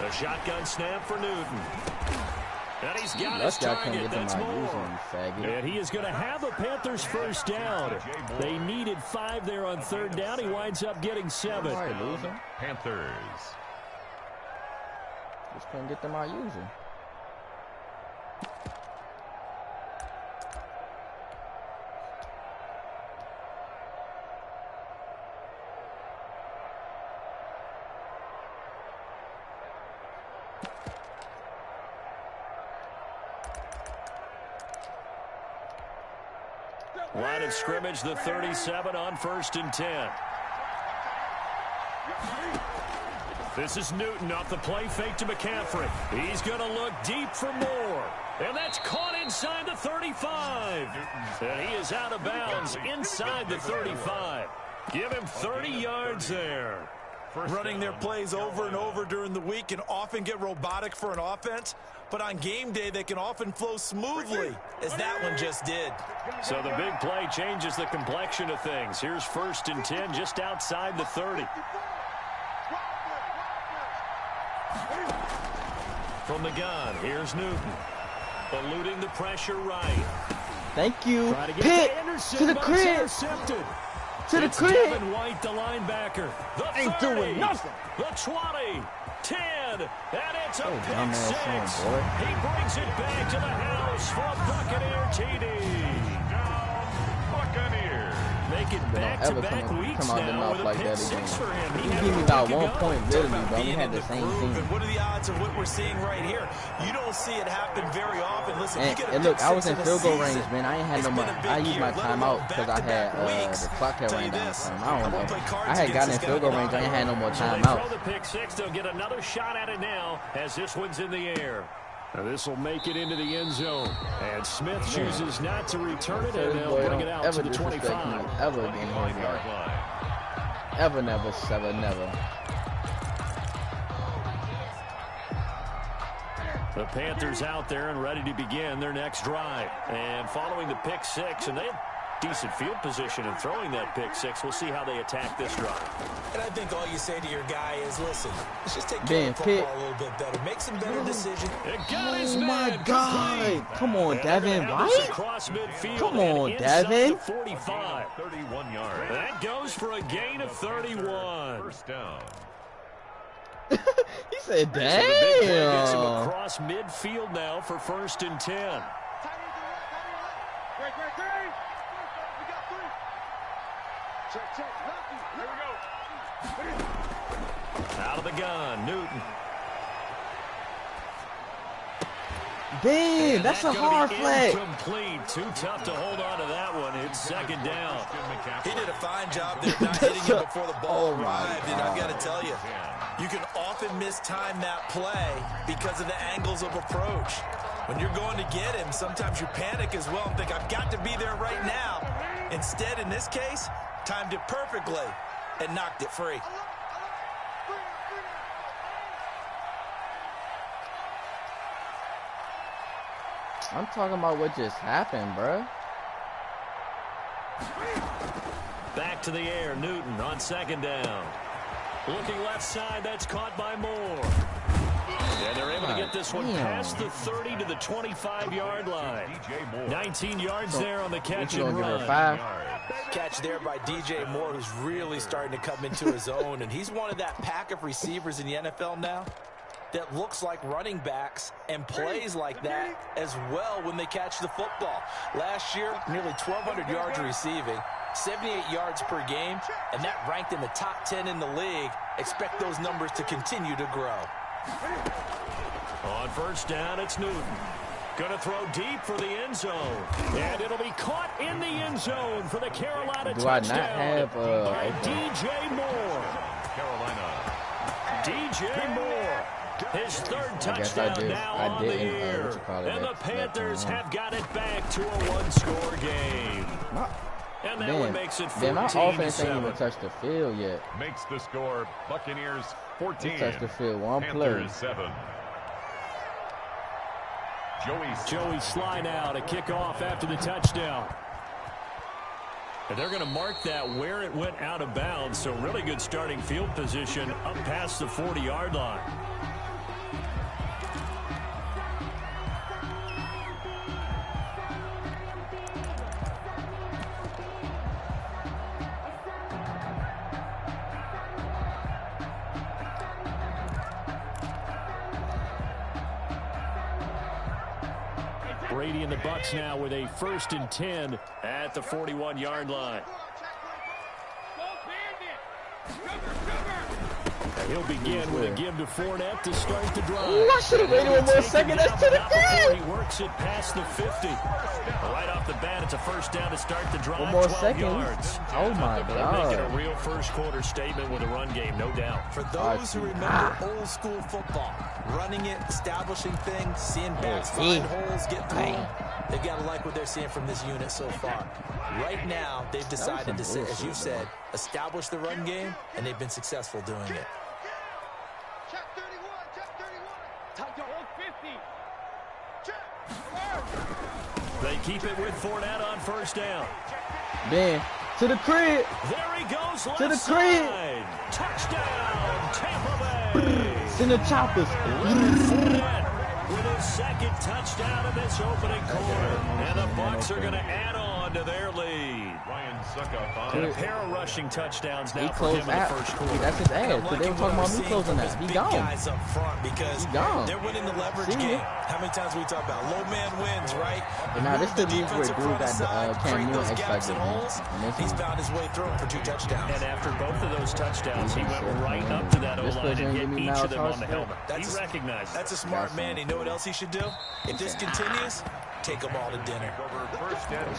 A shotgun snap for Newton. And he's got his target. That's more. And he is going to have a Panthers first down. They needed 5 there on 3rd down. He winds up getting 7. Panthers. Just couldn't get them out using. Line of scrimmage, the 37 on 1st and 10. This is Newton off the play fake to McCaffrey. He's going to look deep for more. And that's caught inside the 35. And he is out of bounds inside the 35. Give him 30 yards there. Running their plays over and over during the week can often get robotic for an offense, but on game day they can often flow smoothly, as that one just did. So the big play changes the complexion of things. Here's 1st and 10 just outside the 30. From the gun, here's Newton. Eluding the pressure right. Thank you. Pitt to the crib. To the crib. Devin White, the linebacker. The ain't 30, doing nothing. The 20, 10, and it's a pick dumbass 6. boy. He brings it back to the house for a Buccaneer TD. Buccaneers. Making back-to-back weeks now with a like pick 6 for him. He give me about 1 point, literally, bro. We had the same thing. What are the odds of what we're seeing right here? You don't see it happen very often. Listen, and look, I was in field goal range, man. I ain't had no more. I used my timeout because I had the clock had ran down. I don't know. I had gotten in field goal range. I ain't had no more timeout. Throw the pick 6. They'll get another shot at it now as this one's in the air. Now this will make it into the end zone. And Smith chooses not to return it, and they'll bring it out to the 25. Ever again, ever, never, ever, never. The Panthers out there and ready to begin their next drive. And following the pick 6, and they decent field position in throwing that pick six. We'll see how they attack this drive. And I think all you say to your guy is, listen, let's just take care of the football a little bit better. Make some better decisions. Oh, my God. Come on, Devin White. Come on, Devin. 45. 31 yards. That goes for a gain of 31. First down. He said, damn. So the big play gets him across midfield now for 1st and 10. Out of the gun, Newton. Damn, that's a hard flag. Incomplete. Too tough to hold on to that one. It's 2nd down. He did a fine job there not hitting it before the ball arrived. And I've got to tell you, you can often mistime that play because of the angles of approach. When you're going to get him, sometimes you panic as well and think, I've got to be there right now. Instead, in this case, timed it perfectly and knocked it free. I'm talking about what just happened, bro. Back to the air, Newton on 2nd down. Looking left side, that's caught by Moore. And they're able to get this one past the 30 to the 25-yard line. 19 yards there on the catch and run. Catch there by DJ Moore, who's really starting to come into his own. And he's one of that pack of receivers in the NFL now that looks like running backs and plays like that as well when they catch the football. Last year, nearly 1,200 yards receiving, 78 yards per game, and that ranked in the top 10 in the league. Expect those numbers to continue to grow. On 1st down, it's Newton. Going to throw deep for the end zone. And it'll be caught in the end zone for the Carolina touchdown. Do I not have by DJ Moore. Carolina. DJ Moore. His 3rd touchdown now on the year. And the Panthers have got it back to a 1-score game. And that one makes it 14-7. My offense ain't even touched the field yet. Makes the score Buccaneers 14. They touched the field one Panthers play. 7. Joey Sly now to kick off after the touchdown. And they're going to mark that where it went out of bounds. So really good starting field position up past the 40-yard line. Brady and the Bucs now with a 1st and 10 at the 41-yard line. He'll begin with a give to Fournette to start the drive. Ooh, I should have waited 1 more second. That's to the field. He works it past the 50. Right off the bat, it's a 1st down to start the drive. 1 more 12 second. yards. Oh my God. Making a real 1st quarter statement with a run game, no doubt. For those who remember old school football, running it, establishing things, seeing backs find holes, get through. They've got to like what they're seeing from this unit so far. Right now, they've decided to, as you said, establish the run game, and they've been successful doing it. They keep it with Fournette on 1st down. Ben, to the crib. There he goes, left to the crib. Side. Touchdown, Tampa Bay. Send the choppers. Fournette with his 2nd touchdown in this opening quarter. And the Bucs are going to add on to their lead. Ryan Suckup and a pair of rushing touchdowns now he for him in the out. 1st quarter. That's his ass. Because they were talking about me closing that. He gone. Guys up front because they're winning the leverage game. How many times we talk about low man wins, right? But now this the league where dude got Cam Newton expected. He's found his way through for 2 touchdowns. And after both of those touchdowns, he went right up to that O-line and hit each of them on the helmet. He recognized that's a smart man. You know what else he should do? If this continues, take them all to dinner.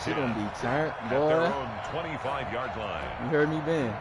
She gonna be turned, boy. Their own 25-yard line. You heard me, Ben.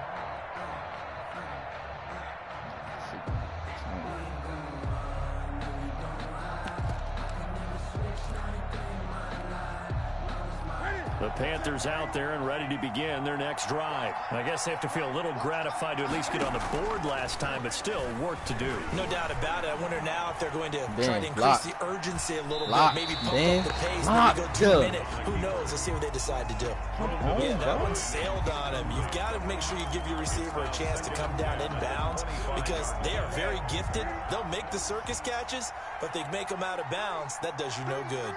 The Panthers out there and ready to begin their next drive. I guess they have to feel a little gratified to at least get on the board last time, but still work to do. No doubt about it. I wonder now if they're going to try to increase the urgency a little bit, maybe pump up the pace, maybe go 2 minutes. Who knows? Let's see what they decide to do. Yeah, that one sailed on him. You've got to make sure you give your receiver a chance to come down inbounds because they are very gifted. They'll make the circus catches, but they make them out of bounds. That does you no good.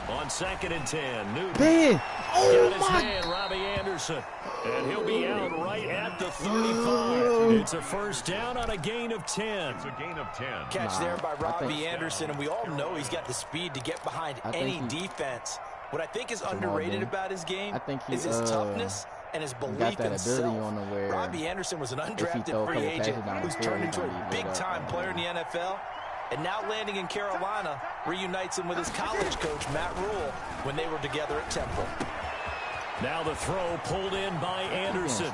On 2nd and 10, Newton got his man, Robbie Anderson, and he'll be out right at the 35. It's a first down on a gain of 10. It's a gain of 10. Catch there by Robbie Anderson, and we all know he's got the speed to get behind any defense. What I think is underrated about his game is his toughness and his belief in himself. Robbie Anderson was an undrafted free agent who's turned into a big-time player in the NFL. And now landing in Carolina reunites him with his college coach, Matt Rule, when they were together at Temple. Now the throw pulled in by Anderson.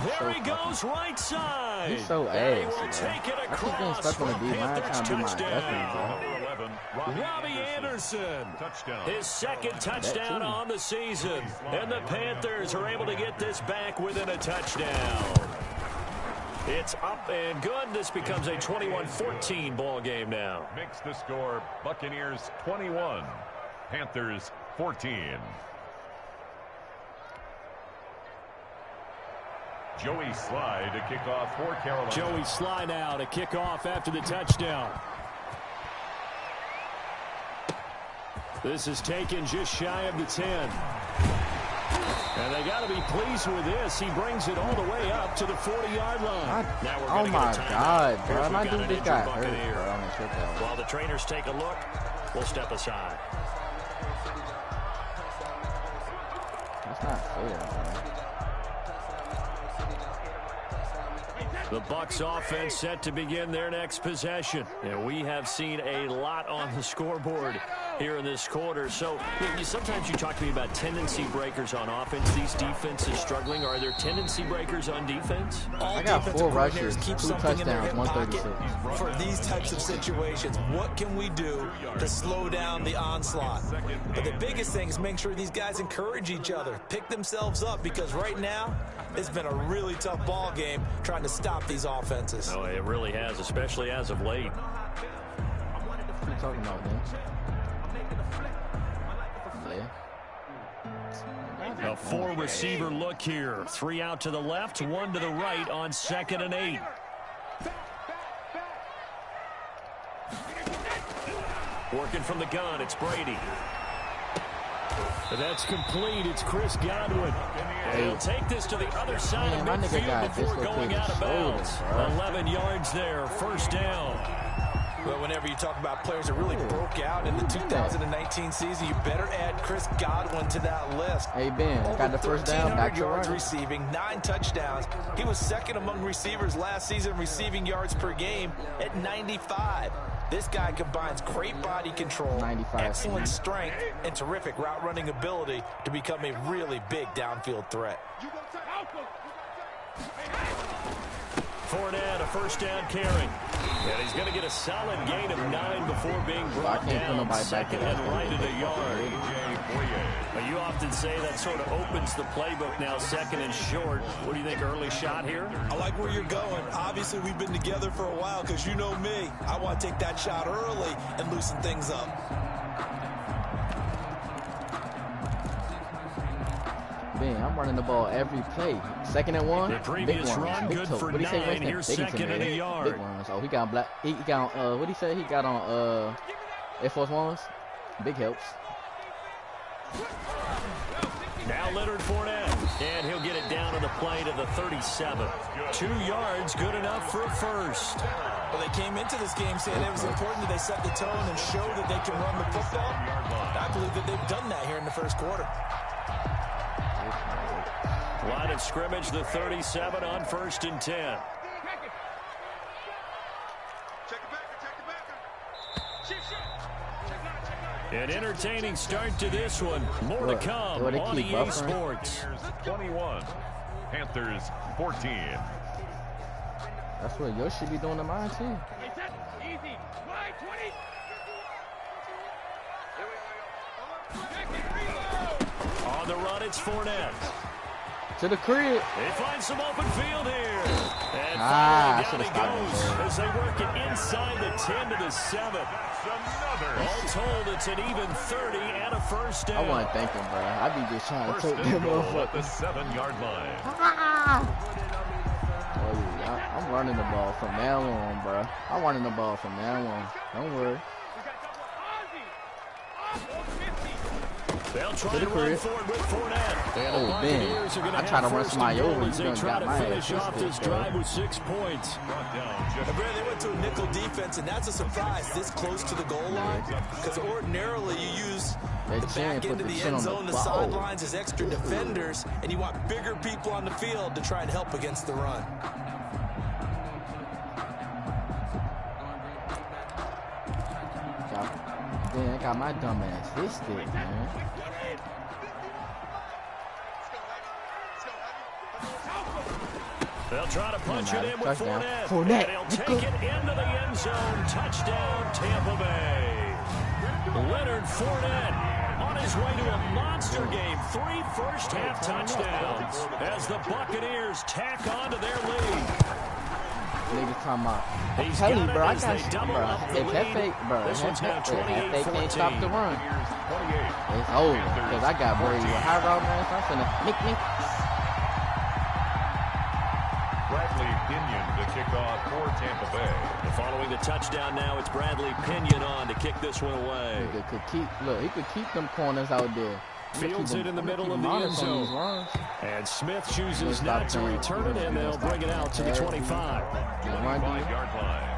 There he goes, right side. He's so ass. He will take it across for Panthers touchdown. Robbie Anderson, his second touchdown on the season. And the Panthers are able to get this back within a touchdown. It's up and good. This becomes a 21-14 ball game now. Makes the score Buccaneers 21, Panthers 14. Joey Sly to kick off for Carolina. Joey Sly now to kick off after the touchdown. This is taken just shy of the 10. And they got to be pleased with this. He brings it all the way up to the 40-yard line. Now we're oh my God, bro! My dude just got hurt, bro. While the trainers take a look, we'll step aside. That's not fair, bro. The Bucs offense set to begin their next possession. And we have seen a lot on the scoreboard here in this quarter. So sometimes you talk to me about tendency breakers on offense. These defenses struggling. Are there tendency breakers on defense? I got 4 rushes, 2 touchdowns, 136. For these types of situations, what can we do to slow down the onslaught? But the biggest thing is make sure these guys encourage each other, pick themselves up, because right now it's been a really tough ball game trying to stop these offenses. Oh, it really has, especially as of late. What are you talking about, man? A 4-receiver look here. 3 out to the left, 1 to the right on 2nd and 8. Working from the gun, it's Brady. That's complete. It's Chris Godwin. And he'll take this to the other side of midfield before going out of bounds. 11 yards there, first down. Well, whenever you talk about players that really broke out in the 2019 season, you better add Chris Godwin to that list. Hey, Ben, got the first down, back yards receiving, 9 touchdowns. He was second among receivers last season receiving yards per game at 95. This guy combines great body control, excellent strength, and terrific route running ability to become a really big downfield threat. Fournette, a first down carry. And he's going to get a solid gain of 9 before being brought down. Second and right at a yard. But you often say that sort of opens the playbook now, second and short. What do you think, early shot here? I like where you're going. Obviously, we've been together for a while because you know me. I want to take that shot early and loosen things up. Man, I'm running the ball every play. 2nd and 1. The previous run good for 9. Here's 2nd and a yard. Big ones. Oh, he got black. He got what did he say? He got on Air Force Ones. Big helps. Now Leonard Fournette, and he'll get it down to the play to the 37. 2 yards, good enough for a first. Well, they came into this game saying it was important that they set the tone and show that they can run the football. I believe that they've done that here in the first quarter. Line of scrimmage, the 37 on 1st and 10. An entertaining start to this one. More to come on EA Sports. 21, Panthers 14. That's what yours should be doing to mine too. Easy. Wide 20. On the run, it's Fournette. To the crib. They find some open field here. And I down he goes as they work it inside the 10 to the 7. All told, it's an even 30 and a first down. I want to thank him, bro. I be just trying to take them off at the 7-yard line. Oh, yeah, I'm running the ball from now on, bro. I'm running the ball from now on. Don't worry. They'll try to run forward with Fournette. Oh, man. I try to run somebody over. You done got my finish off this drive with 6 points. They went to a nickel defense, and that's a surprise this close to the goal line. Because ordinarily you use the back end of the end zone, the sidelines as extra defenders, and you want bigger people on the field to try and help against the run. Man, I got my dumb ass fisted, man. They'll try to punch it in with Fournette. Fournette. And he'll take it into the end zone. Touchdown, Tampa Bay. Leonard Fournette on his way to a monster game. 3 first-half touchdowns as the Buccaneers tack on to their lead. Niggas talking about, I'm telling you, bro, I got you, bro. If Hefe, bro, Hefe can't stop the run, it's over. Because I got Brady with high route, man. So I'm finna nick. Bradley Pinion to kick off for Tampa Bay. And following the touchdown now, it's Bradley Pinion on to kick this one away. He could keep them corners out there. Fields it in the middle of the end zone. And Smith chooses not to return it, and they'll bring it out to the 25. 25-yard line.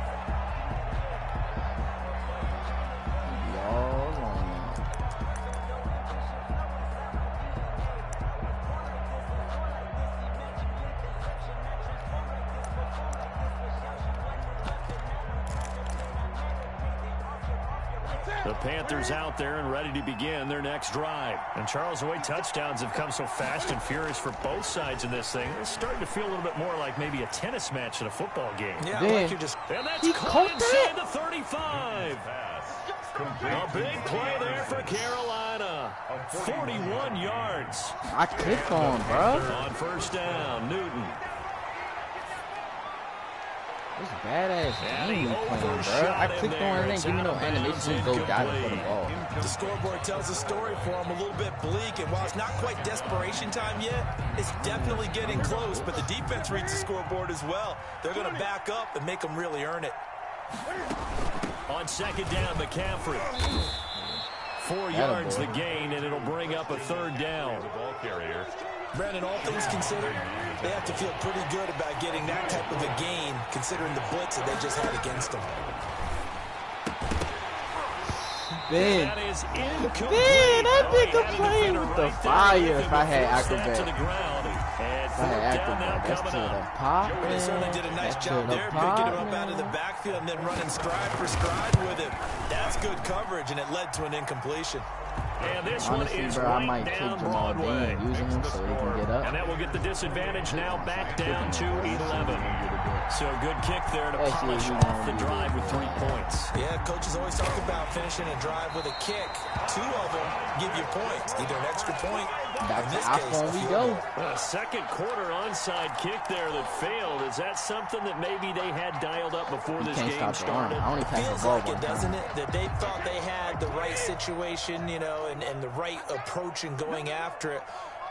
The Panthers out there and ready to begin their next drive. And Charles, the way touchdowns have come so fast and furious for both sides in this thing, it's starting to feel a little bit more like maybe a tennis match at a football game. Yeah, like you're just... And that's caught inside the 35. A big play there for Carolina. 41 yards. I clicked on, bro. On first down, Newton. This badass game you playing, bro. I clicked on it and give me no animation to go diving for the ball. The scoreboard tells a story for him, a little bit bleak, and while it's not quite desperation time yet, it's definitely getting close, but the defense reads the scoreboard as well. They're going to back up and make them really earn it. On second down, McCaffrey. 4 yards the gain, and it'll bring up a third down. Ball carrier. Brandon, all things considered, they have to feel pretty good about getting that type of a gain, considering the blitz that they just had against them. Man, that is incomplete. Man, that nigga playing with the fire. If I had Acrobat. If I had Acrobat, that's to the pop. They certainly did a nice job there, picking him up out of the backfield and then running stride for stride with him. That's good coverage, and it led to an incompletion. And this honestly, one is bro, I might take down Jamal Broadway. Dean using him so he can get up. And that will get the disadvantage now back down to 11. So good kick there to polish off the drive with 3 points. Yeah, coaches always talk about finishing a drive with a kick. 2 of them give you points, either an extra point. Back to iPhone we go. A second quarter onside kick there that failed. Is that something that maybe they had dialed up before this game started? I only pass feels the ball like it, doesn't it? That they thought they had the right situation, you know, and the right approach in going after it.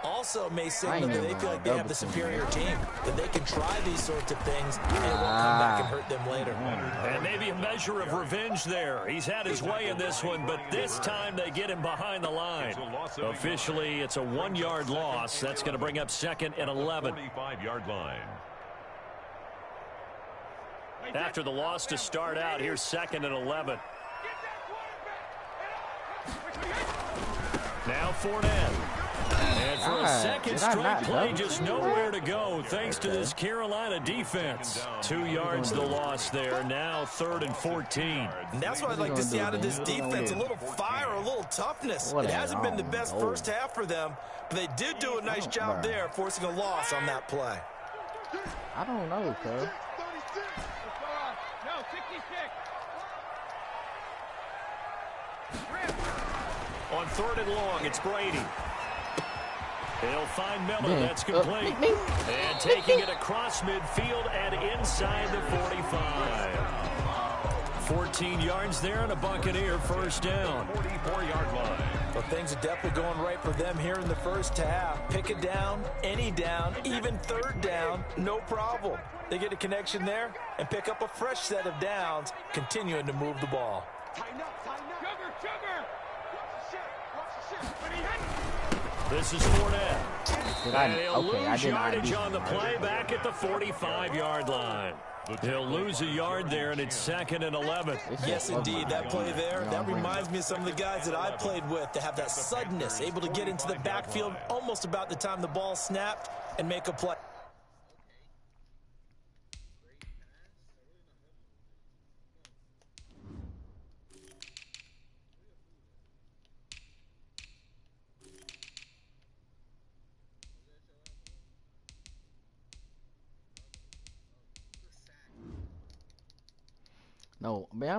Also may signal that they feel like they have the superior team, that they can try these sorts of things and it won't come back and hurt them later. And maybe a measure of revenge there. He's had his way in this one, but this time they get him behind the line. Officially, it's a 1-yard loss. That's going to bring up second and 11. 45-yard line. After the loss to start out, here's second and 11. Now Fournette. And for a second straight play, just nowhere to go thanks to this Carolina defense. 2 yards the loss there. Now 3rd and 14. And that's what I'd like to see out of this defense. A little fire, a little toughness. It hasn't been the best first half for them, but they did do a nice job there, forcing a loss on that play. I don't know, cuz. On 3rd and long, it's Brady. He'll find Miller. That's complete. And taking it across midfield and inside the 45. 14 yards there and a Buccaneer first down. 44-yard line. Well, things are definitely going right for them here in the first half. Pick it down, any down, even 3rd down, no problem. They get a connection there and pick up a fresh set of downs, continuing to move the ball. Tighten up, tighten up. Sugar. Watch the shit. This is Fournette. And he'll lose yardage on the play back at the 45-yard line. He'll lose a yard there, and it's 2nd and 11. Yes, indeed. That play there, that reminds me of some of the guys that I played with to have that suddenness, able to get into the backfield almost about the time the ball snapped and make a play. No, man,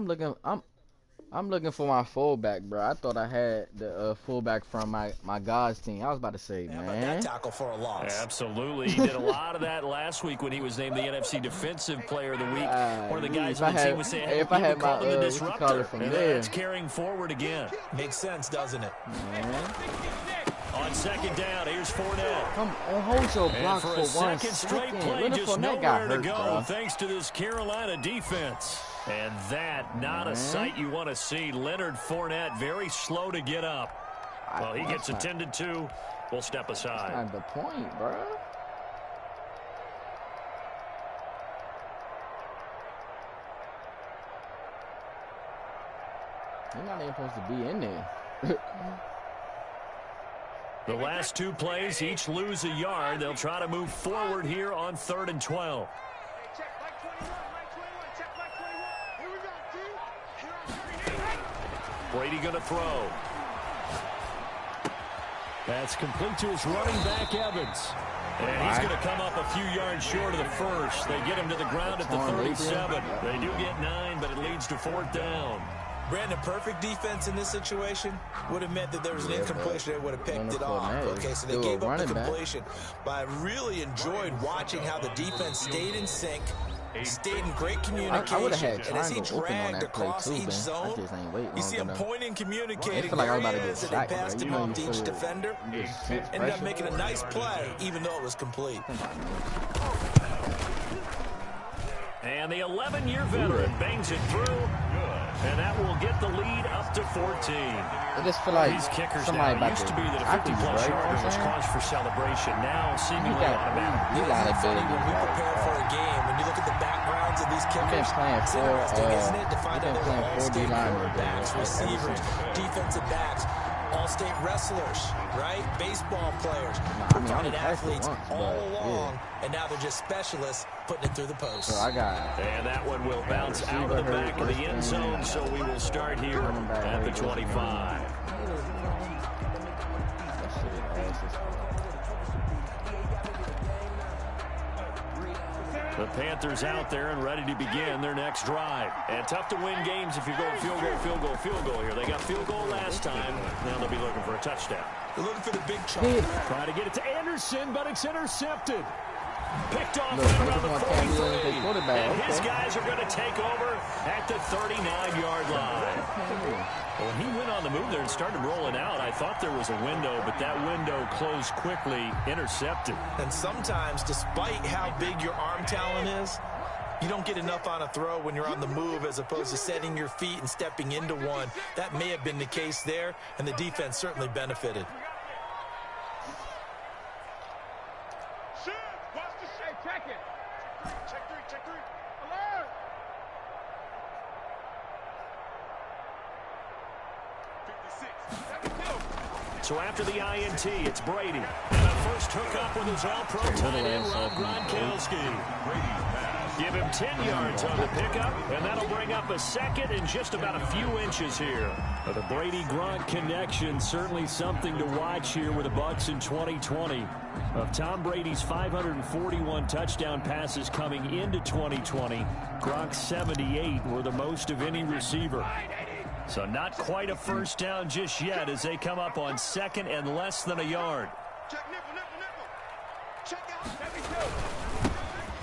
I'm looking for my fullback, bro. I thought I had the fullback from my God's team. I was about to say, man. How about that tackle for a loss? Absolutely. He did a lot of that last week when he was named the NFC Defensive Player of the Week. One of the guys on the team was saying, hey, if I had my the disruptor, from and there. that's carrying forward again. Makes sense, doesn't it? Man. On 2nd down, here's Fournette. Come on, hold your block for for a one second straight second. play, just nowhere to go, bro. thanks to this Carolina defense. And that, not a sight you want to see. Leonard Fournette, very slow to get up. Well, he gets attended to. We'll step aside. That's not the point, bro. You're not even supposed to be in there. The last 2 plays, each lose a yard. They'll try to move forward here on 3rd and 12. Brady going to throw. That's complete to his running back, Evans. And he's going to come up a few yards short of the first. They get him to the ground at the 37. They do get 9, but it leads to 4th down. Brandon, perfect defense in this situation would have meant that there was an incompletion. They would have picked it off. Okay, so they gave up the completion. But I really enjoyed watching how the defense stayed in sync, stayed in great communication. And as he dragged across each zone, you see him pointing, communicating areas, and they passed him off to each defender. Ended up making a nice play, even though it was complete. And the 11-year veteran bangs it through. And that will get the lead up to 14. I just feel like these kickers somebody now used to be that a 50-plus yarder was cause for celebration. Now seemingly automatic. You got ability. When we prepare for a game, when you look at the backgrounds of these kickers, it's interesting, isn't it, to find out they're all-state quarterbacks, receivers, defensive backs, all-state wrestlers, right? Baseball players, provided athletes all along, and now they're just specialists putting it through the post. So I got and that one will bounce out of the back of the end zone, so we will start here at the 25. The Panthers out there and ready to begin their next drive. And tough to win games if you're going field goal here. They got field goal last time. Now they'll be looking for a touchdown. They're looking for the big chunk. Trying to get it to Anderson, but it's intercepted. Picked off right around the 43. And his guys are going to take over at the 39-yard line. Well, when he went on the move there and started rolling out, I thought there was a window, but that window closed quickly, intercepted. And sometimes, despite how big your arm talent is, you don't get enough on a throw when you're on the move as opposed to setting your feet and stepping into one. That may have been the case there, and the defense certainly benefited. So after the INT, it's Brady. And a first hookup with his all-pro tight end, Rob Gronkowski. Give him 10 yards on the pickup, and that'll bring up a second in just about a few inches here. But the Brady-Gronk connection, certainly something to watch here with the Bucs in 2020. Of Tom Brady's 541 touchdown passes coming into 2020, Gronk's 78 were the most of any receiver. So not quite a first down just yet as they come up on 2nd and less than a yard.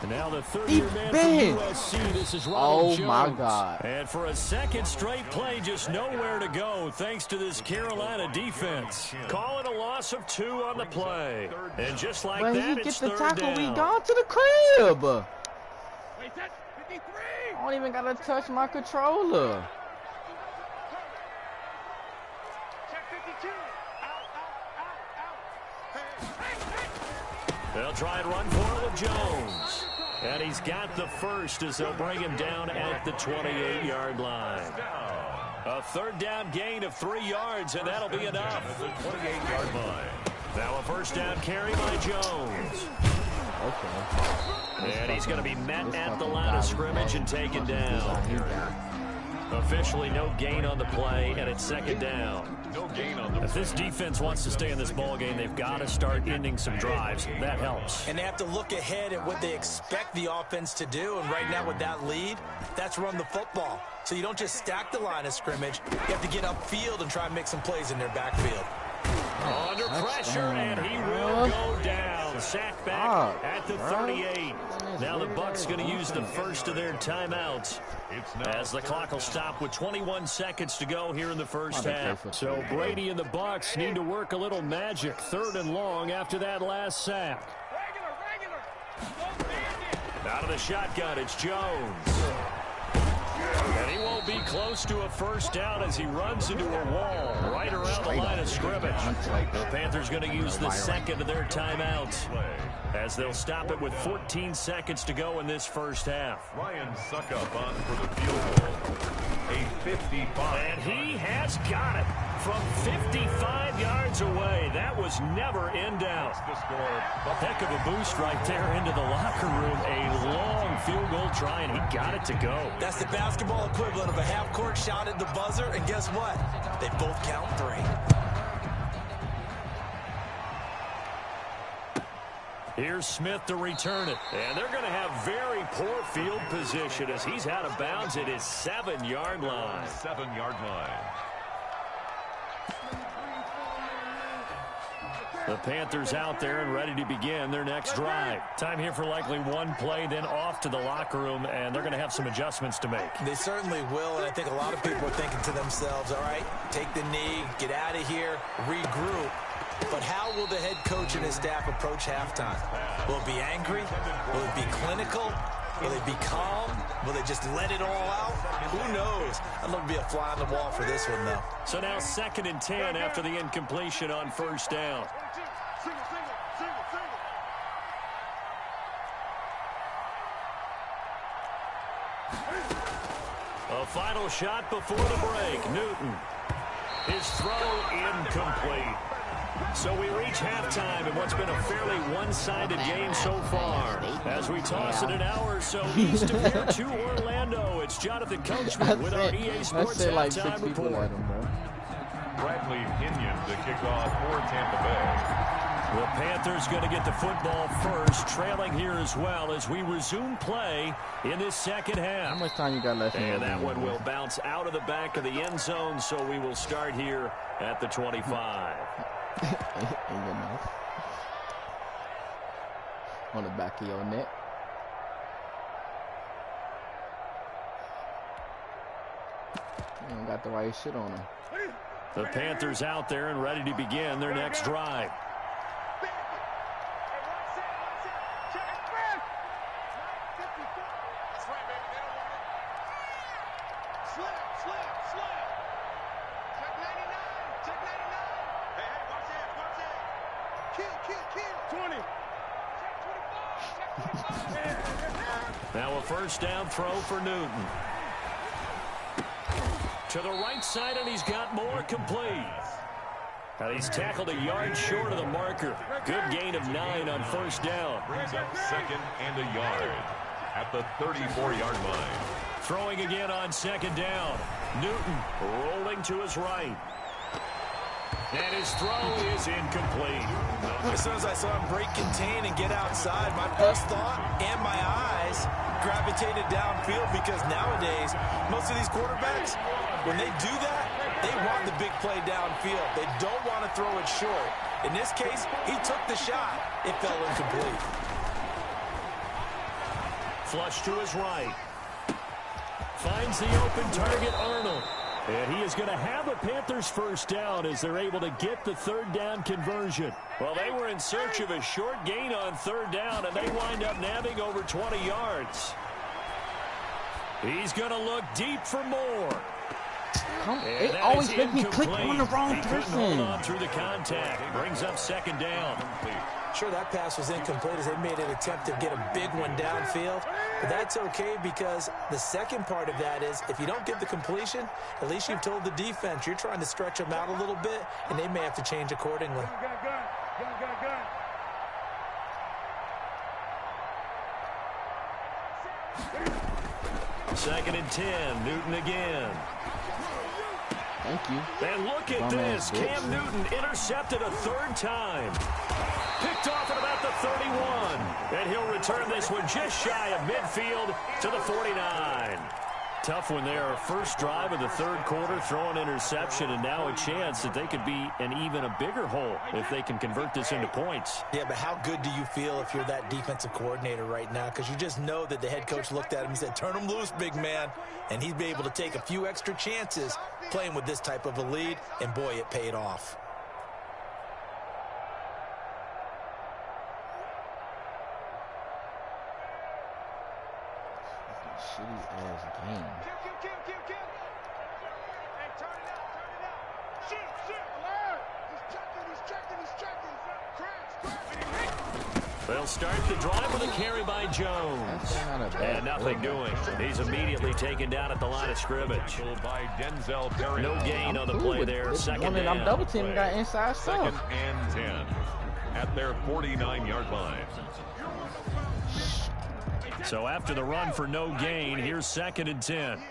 And now the third-year man from USC, this is Ronald Jones. Oh, my God. And for a second straight play, just nowhere to go thanks to this Carolina defense. Calling a loss of 2 on the play. And just like that, it's 3rd down. When he gets the tackle, we gone to the crib. I don't even got to touch my controller. They'll try and run for it with Jones. And he's got the first as they'll bring him down at the 28-yard line. A 3rd down gain of 3 yards, and that'll be enough. The 28-yard line. Now a first down carry by Jones. Okay. And he's going to be met at the line of scrimmage and taken down. Officially no gain on the play, and it's 2nd down. No gain on the play. If this defense wants to stay in this ball game, they've got to start ending some drives. That helps. And they have to look ahead at what they expect the offense to do. And right now with that lead, that's run the football. So you don't just stack the line of scrimmage. You have to get upfield and try and make some plays in their backfield. Under pressure, and he will go down. Sack back at the 38. Now the Bucs going to use the first of their timeouts as the clock will stop with 21 seconds to go here in the first half. So Brady and the Bucs need to work a little magic. 3rd and long after that last sack. Out of the shotgun, it's Jones. And he won't be close to a first down as he runs into a wall right around the line of scrimmage. The Panthers going to use the 2nd of their timeouts as they'll stop it with 14 seconds to go in this first half. Ryan Suckup on for the field goal. A 55. And he has got it from 55 yards away. That was never in doubt. A heck of a boost right there into the locker room. A long field goal try, and he got it to go. That's the basketball equivalent of a half-court shot at the buzzer, and guess what? They both count 3. Here's Smith to return it. And they're going to have very poor field position as he's out of bounds at his 7-yard line. 7-yard line. The Panthers out there and ready to begin their next drive. Time here for likely one play, then off to the locker room, and they're going to have some adjustments to make. They certainly will, and I think a lot of people are thinking to themselves, all right, take the knee, get out of here, regroup. But how will the head coach and his staff approach halftime? Will it be angry? Will it be clinical? Will they be calm? Will they just let it all out? Who knows? I'd love to be a fly on the wall for this one, though. So now 2nd and 10 after the incompletion on first down. A final shot before the break. Newton. His throw incomplete. So we reach halftime in what's been a fairly one-sided game so far. As we toss it an hour or so east of here to Orlando, it's Jonathan Coachman with our EA Sports Halftime Report. Bradley Pinion to kick off for Tampa Bay. The Panthers going to get the football first, trailing here as well as we resume play in this second half. How much time you got left? And that one will bounce out of the back of the end zone, so we will start here at the 25. On the back of your neck. You ain't got the right shit on him. The Panthers out there and ready to begin their next drive. Now a first down throw for Newton. To the right side, and he's got more complete. And he's tackled a yard short of the marker. Good gain of 9 on first down. Brings up 2nd and a yard at the 34-yard line. Throwing again on 2nd down. Newton rolling to his right. And his throw is incomplete. As soon as I saw him break contain and get outside, my first thought and my eyes gravitated downfield because nowadays, most of these quarterbacks, when they do that, they want the big play downfield. They don't want to throw it short. In this case, he took the shot. It fell incomplete. Flush to his right. Finds the open target, Arnold. And he is going to have a Panthers first down as they're able to get the third down conversion. Well, they were in search of a short gain on third down, and they wind up nabbing over 20 yards. He's going to look deep for more. It always makes me click on the wrong person. Hold on through the contact. Brings up second down. Sure, that pass was incomplete as they made an attempt to get a big one downfield. But that's okay because the second part of that is if you don't get the completion, at least you've told the defense you're trying to stretch them out a little bit, and they may have to change accordingly. Second and 10. Newton again. Thank you. And look at this. Cam Newton intercepted a third time. Picked off at about the 31. And he'll return this one just shy of midfield to the 49. Tough one there. First drive of the third quarter, throw an interception, and now a chance that they could be in even a bigger hole if they can convert this into points. Yeah, but how good do you feel if you're that defensive coordinator right now? Because you just know that the head coach looked at him and said, turn him loose, big man. And he'd be able to take a few extra chances playing with this type of a lead, and boy, it paid off. Shitty ass game. Hey, turn it out. Shoot. Alert. He's checking. They'll start the drive with a carry by Jones. And nothing doing. He's immediately taken down at the line of scrimmage. No gain on the play there. Second down. I'm double teaming that inside stuff. Second and 10 at their 49-yard line. So after the run for no gain, here's second and 10.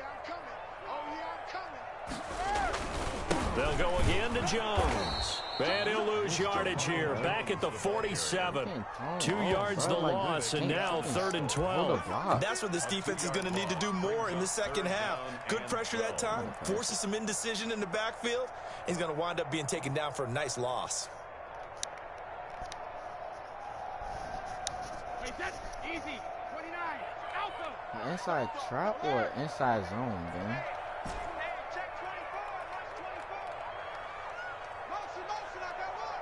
They'll go again to Jones. And he'll lose yardage here. Back at the 47. 2 yards the loss, and now third and 12. And that's what this defense is going to need to do more in the second half. Good pressure that time, forces some indecision in the backfield. He's going to wind up being taken down for a nice loss. Wait, that's easy. 29. Alpha. Inside trap or inside zone, man? Check 24. Watch 24. Motion, I got one.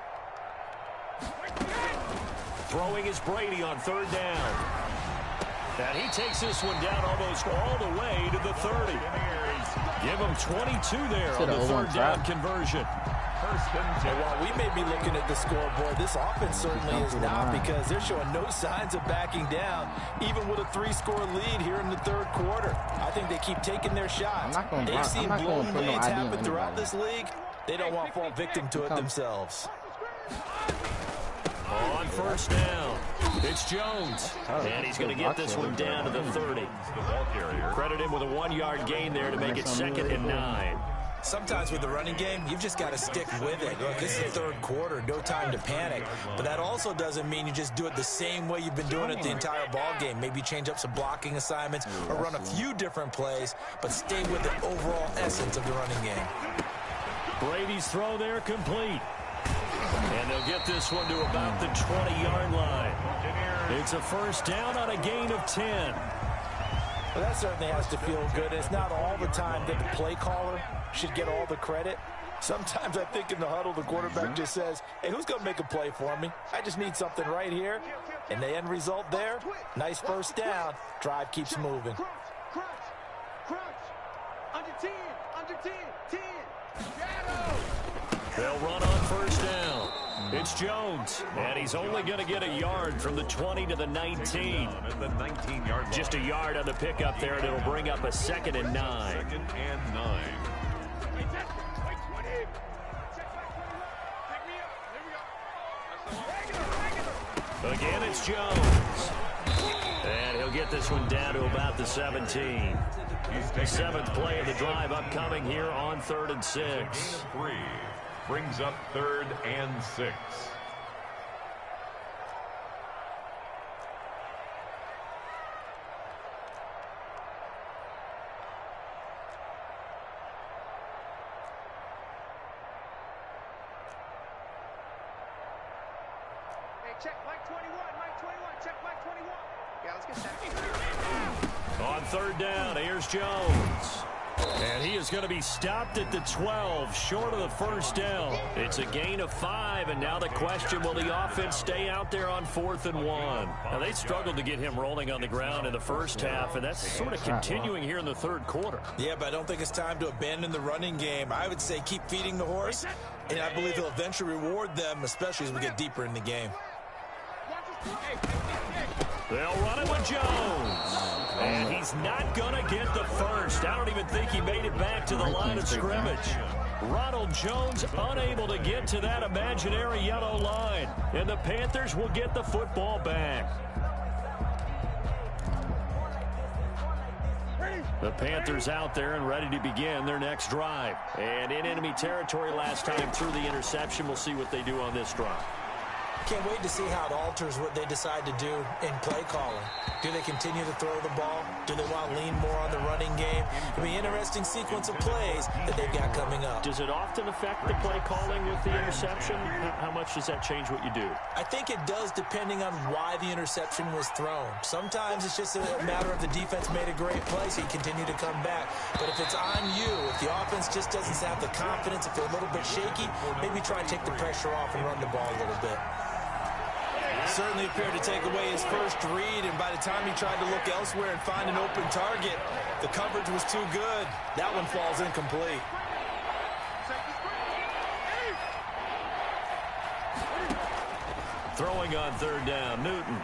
Throwing is Brady on third down. And he takes this one down almost all the way to the 30. Give him 22 there on the third down conversion. And while we may be looking at the scoreboard, this offense certainly is not, because they're showing no signs of backing down, even with a 3-score lead here in the third quarter. I think they keep taking their shots. They've seen blown leads happen throughout this league. They don't want to fall victim to it themselves. On first down, it's Jones. And he's going to get this one down to the 30. Credit him with a 1-yard gain there to make it second and 9. Sometimes with the running game, you've just got to stick with it. Look, this is the third quarter, no time to panic. But that also doesn't mean you just do it the same way you've been doing it the entire ball game. Maybe change up some blocking assignments or run a few different plays, but stay with the overall essence of the running game. Brady's throw there complete. And they'll get this one to about the 20-yard line. It's a first down on a gain of 10. Well, that certainly has to feel good. It's not all the time that the play caller should get all the credit. Sometimes I think in the huddle, the quarterback just says, hey, who's going to make a play for me? I just need something right here. And the end result there, nice first down. Drive keeps moving. Crunch. Under 10. 10. They'll run on first down. It's Jones, and he's only going to get a yard from the 20 to the 19. Just a yard on the pickup there, and it'll bring up a second and 9. Second and 9. Again, it's Jones. And he'll get this one down to about the 17. The 7th play of the drive upcoming here on 3rd and 6. Brings up 3rd and 6. check Mike 21. Mike 21. Check Mike 21. Yeah, let's get that. On third down, here's Jones. And he is going to be stopped at the 12, short of the first down. It's a gain of 5, and now the question, will the offense stay out there on 4th and 1? Now, they struggled to get him rolling on the ground in the first half, and that's sort of continuing here in the third quarter. Yeah, but I don't think it's time to abandon the running game. I would say keep feeding the horse, and I believe he'll eventually reward them, especially as we get deeper in the game. They'll run it with Jones. And he's not going to get the first. I don't even think he made it back to the line of scrimmage. Ronald Jones unable to get to that imaginary yellow line. And the Panthers will get the football back. The Panthers out there and ready to begin their next drive. And in enemy territory last time through the interception. We'll see what they do on this drive. Can't wait to see how it alters what they decide to do in play calling. Do they continue to throw the ball? Do they want to lean more on the running game? It'll be an interesting sequence of plays that they've got coming up. Does it often affect the play calling with the interception? How much does that change what you do? I think it does, depending on why the interception was thrown. Sometimes it's just a matter of the defense made a great play, so you continue to come back. But if it's on you, if the offense just doesn't have the confidence, if they're a little bit shaky, maybe try and take the pressure off and run the ball a little bit. Certainly appeared to take away his first read, and by the time he tried to look elsewhere and find an open target, the coverage was too good. That one falls incomplete. Throwing on third down, Newton.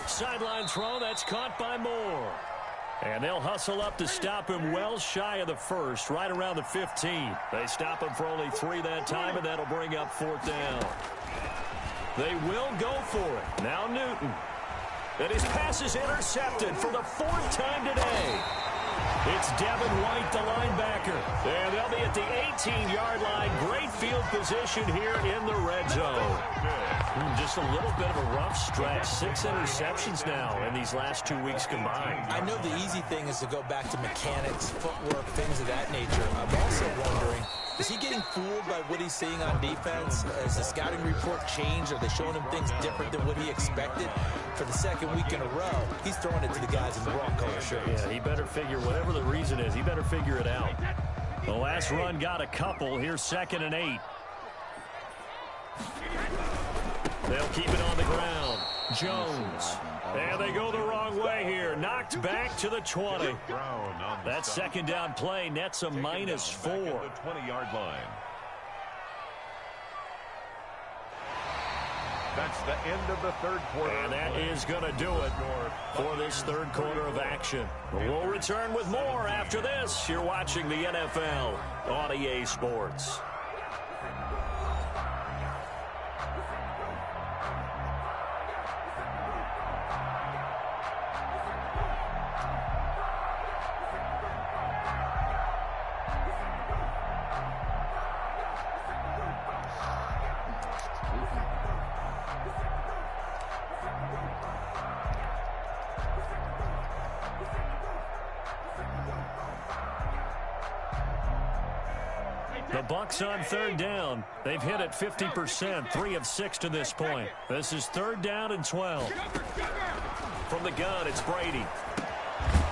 Sideline throw, that's caught by Moore. And they'll hustle up to stop him well shy of the first, right around the 15. They stop him for only 3 that time, and that'll bring up 4th down. They will go for it. Now Newton. And his pass is intercepted for the 4th time today. It's Devin White, the linebacker. And they'll be at the 18-yard line. Great field position here in the red zone. Just a little bit of a rough stretch. 6 interceptions now in these last 2 weeks combined. I know the easy thing is to go back to mechanics, footwork, things of that nature. I'm also wondering, is he getting fooled by what he's seeing on defense? Has the scouting report changed? Are they showing him things different than what he expected? For the second week in a row, he's throwing it to the guys in the wrong color shirts. Yeah, he better figure, whatever the reason is, he better figure it out. The last run got a couple. Here's 2nd and 8. They'll keep it on the ground. Jones. And they go the wrong way here. Knocked back to the 20. That 2nd down play nets a -4. The 20-yard line. That's the end of the third quarter. And that is going to do it for this third quarter of action. We'll return with more after this. You're watching the NFL on EA Sports. The Bucs on third down. They've hit it 50%, 3 of 6 to this point. This is 3rd down and 12. From the gun, it's Brady.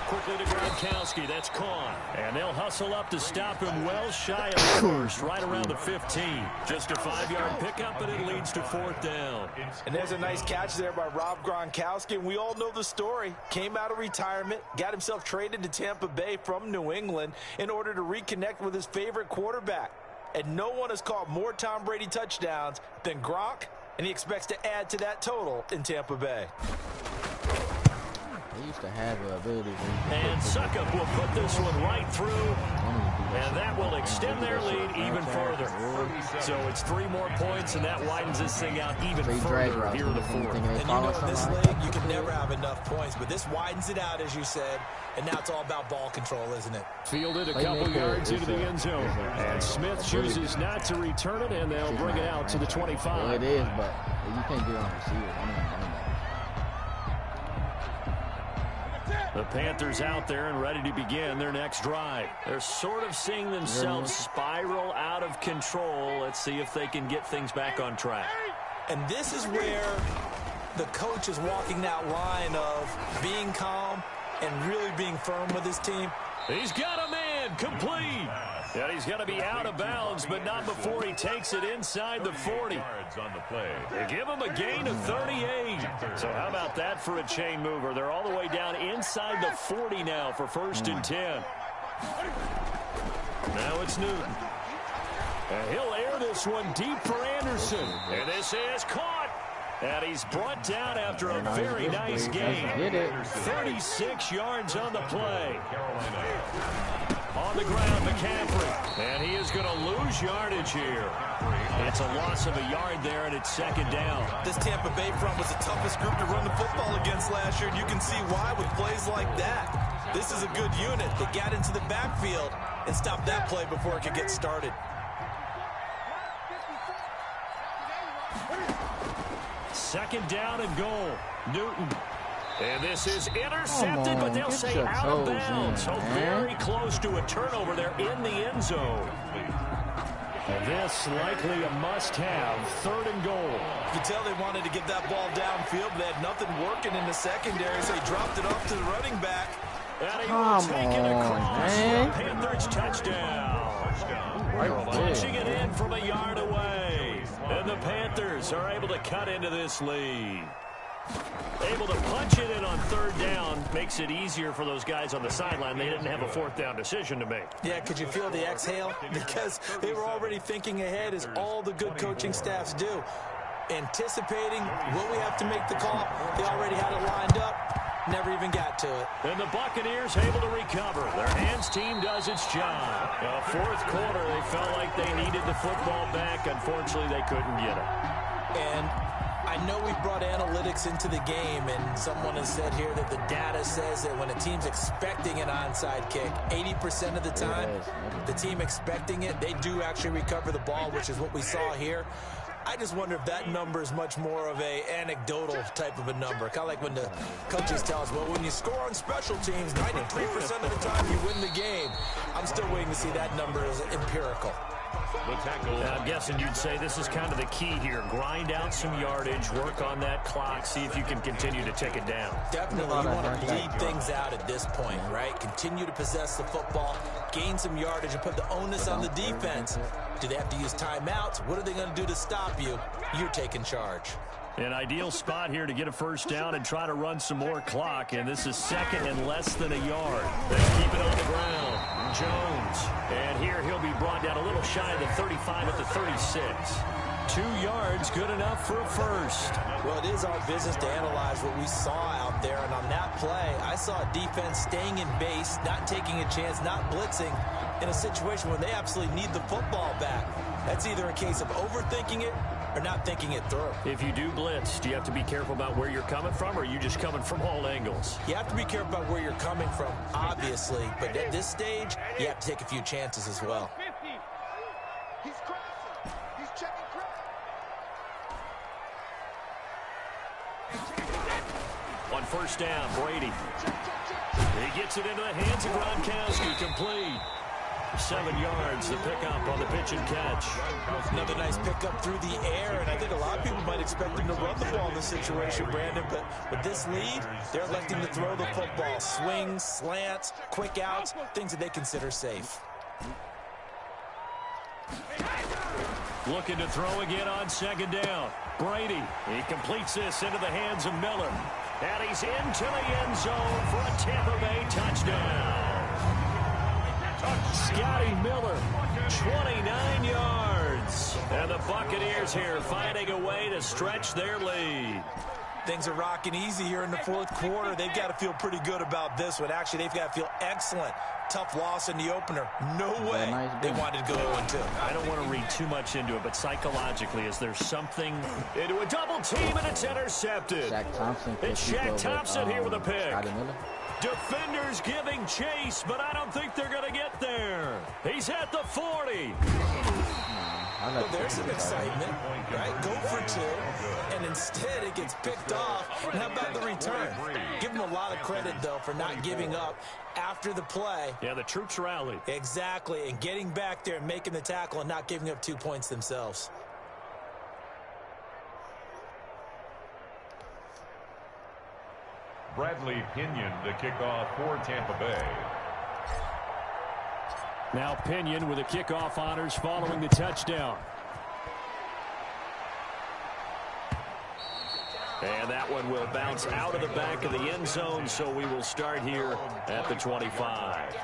Quickly to Gronkowski. That's caught. And they'll hustle up to stop him well shy of the first, right around the 15. Just a 5-yard pickup, and it leads to 4th down. And there's a nice catch there by Rob Gronkowski, and we all know the story. Came out of retirement, got himself traded to Tampa Bay from New England in order to reconnect with his favorite quarterback. And no one has caught more Tom Brady touchdowns than Gronk, and he expects to add to that total in Tampa Bay. They used to have the ability. And Suckup will put this one right through, and that will extend their lead even further. So it's 3 more points, and that widens this thing out even further here in the 4th. And you know, in this league, you can never have enough points, but this widens it out, as you said, and now it's all about ball control, isn't it? Fielded a couple yards into the end zone, and Smith chooses not to return it, and they'll bring it out to the 25. Well, it is, but you can't get on the receiver. The Panthers out there and ready to begin their next drive. They're sort of seeing themselves spiral out of control. Let's see if they can get things back on track. And this is where the coach is walking that line of being calm and really being firm with his team. He's got a man complete. And he's going to be out of bounds, but not before he takes it inside the 40. They give him a gain of 38. So how about that for a chain mover? They're all the way down inside the 40 now for 1st and 10. Now it's Newton. And he'll air this one deep for Anderson. And this is caught. And he's brought down after a very nice gain. 36 yards on the play. On the ground, McCaffrey. And he is going to lose yardage here. It's a loss of a yard there, and it's 2nd down. This Tampa Bay front was the toughest group to run the football against last year, and you can see why with plays like that. This is a good unit that got into the backfield and stopped that play before it could get started. Second down and goal. Newton. And this is intercepted, but they'll say out of bounds. So very close to a turnover there in the end zone. And this likely a must-have. 3rd and goal. You can tell they wanted to get that ball downfield, but they had nothing working in the secondary, so he dropped it off to the running back. And he will take it across for a Panthers touchdown. Punching it in from a yard away. And the Panthers are able to cut into this lead. Able to punch it in on 3rd down makes it easier for those guys on the sideline. They didn't have a 4th down decision to make. Yeah, could you feel the exhale? Because they were already thinking ahead, as all the good coaching staffs do. Anticipating, will we have to make the call? They already had it lined up. Never even got to it. And the Buccaneers able to recover. Their hands team does its job. 4th quarter, they felt like they needed the football back. Unfortunately, they couldn't get it. And I know we brought analytics into the game, and someone has said here that the data says that when a team's expecting an onside kick, 80% of the time, the team expecting it, they do actually recover the ball, which is what we saw here. I just wonder if that number is much more of a anecdotal type of a number. Kind of like when the coaches tell us, well, when you score on special teams, 93% of the time you win the game. I'm still waiting to see that number as empirical. I'm guessing you'd say this is kind of the key here. Grind out some yardage, work on that clock, see if you can continue to take it down. Definitely, you want to bleed things out at this point, right? Continue to possess the football, gain some yardage, and put the onus on the defense. Do they have to use timeouts? What are they going to do to stop you? You're taking charge. An ideal spot here to get a 1st down and try to run some more clock, and this is 2nd and less than a yard. They keep it on the ground. Jones, and here he'll be brought down a little shy of the 35 at the 36. 2 yards, good enough for a 1st. Well, it is our business to analyze what we saw out there, and on that play, I saw a defense staying in base, not taking a chance, not blitzing, in a situation where they absolutely need the football back. That's either a case of overthinking it or not thinking it through. If you do blitz, do you have to be careful about where you're coming from, or are you just coming from all angles? You have to be careful about where you're coming from, obviously, but at this stage, you have to take a few chances as well. He's crossing. He's checking cross. On 1st down, Brady. He gets it into the hands of Gronkowski, complete. 7 yards, the pickup on the pitch and catch. Another nice pickup through the air, and I think a lot of people might expect him to run the ball in this situation, Brandon, but with this lead, they're electing to throw the football. Swings, slants, quick outs, things that they consider safe. Looking to throw again on 2nd down. Brady, he completes this into the hands of Miller. And he's into the end zone for a Tampa Bay touchdown. Scotty Miller, 29 yards. And the Buccaneers here finding a way to stretch their lead. Things are rocking easy here in the 4th quarter. They've got to feel pretty good about this one. Actually, they've got to feel excellent. Tough loss in the opener. No way they wanted to go 0-2. I don't want to read too much into it, but psychologically, is there something into a double team and it's intercepted? Shaq Thompson. It's Shaq Thompson here with a pick. Defenders giving chase, but I don't think they're going to get there. He's at the 40. Well, there's some excitement, right? Go for 2, and instead it gets picked off. And how about the return? Give them a lot of credit, though, for not giving up after the play. Yeah, the troops rallied. Exactly, and getting back there and making the tackle and not giving up 2 points themselves. Bradley Pinion to kick off for Tampa Bay. Now Pinion with the kickoff honors following the touchdown. And that one will bounce out of the back of the end zone, so we will start here at the 25.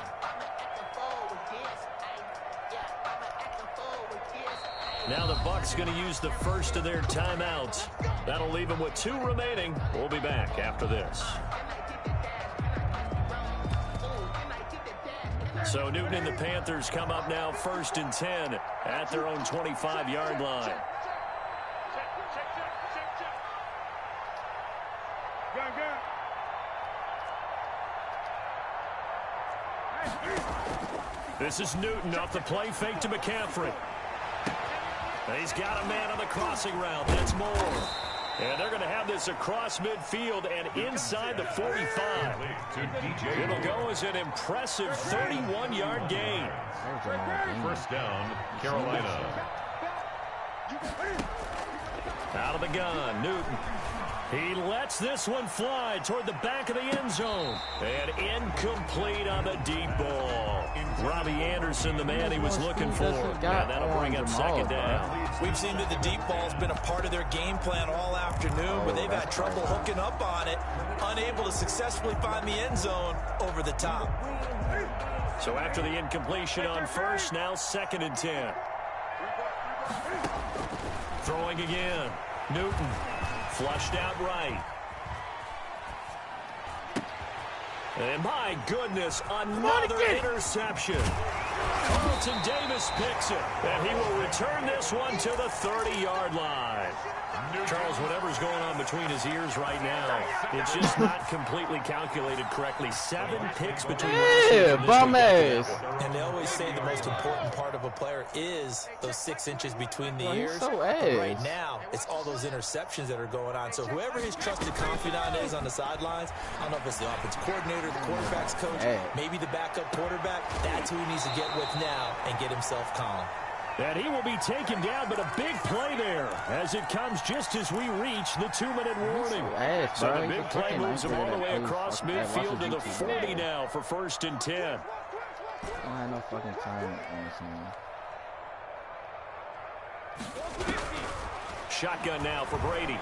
Now the Bucs going to use the first of their timeouts. That'll leave them with 2 remaining. We'll be back after this. So Newton and the Panthers come up now 1st and 10 at their own 25-yard line. This is Newton off the play fake to McCaffrey. He's got a man on the crossing route. That's Moore. And they're going to have this across midfield and inside the 45. It'll go as an impressive 31-yard gain. First down, Carolina. Out of the gun, Newton. He lets this one fly toward the back of the end zone. And incomplete on the deep ball. Robbie Anderson, the man he was looking for. And that'll bring up 2nd down. We've seen that the deep ball's been a part of their game plan all afternoon, but they've had trouble hooking up on it, unable to successfully find the end zone over the top. So after the incompletion on first, now 2nd and 10. Throwing again. Newton. Flushed out right. And my goodness, another interception. Carlton Davis picks it, and he will return this one to the 30-yard line. Charles, whatever's going on between his ears right now, it's just not completely calculated correctly. 7 picks between bum ass. And they always say the most important part of a player is those 6 inches between the ears. So but right now, it's all those interceptions that are going on. So whoever his trusted confidant is on the sidelines, I don't know if it's the offense coordinator, the quarterback's coach, maybe the backup quarterback, that's who he needs to get with now and get himself calm. And he will be taken down, but a big play there as it comes just as we reach the 2-minute warning. So the big play moves him all the way across midfield to the 40 now for 1st and 10. I don't have no fucking time. Shotgun now for Brady.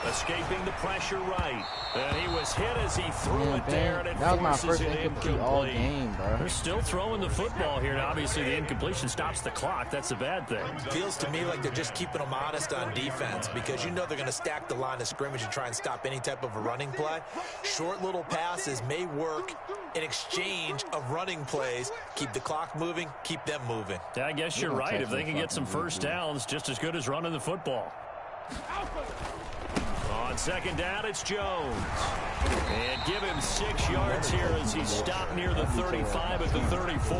Escaping the pressure right. And he was hit as he threw it there, and it that was my forces first it incomplete all game, bro. They're still throwing the football here. Now, obviously, the incompletion stops the clock. That's a bad thing. Feels to me like they're just keeping them honest on defense because you know they're going to stack the line of scrimmage and try and stop any type of a running play. Short little passes may work in exchange of running plays. Keep the clock moving, keep them moving. Yeah, I guess you're right. If they can get some first downs, just as good as running the football. On 2nd down, it's Jones. And give him 6 yards here as he stopped near the 35 at the 34.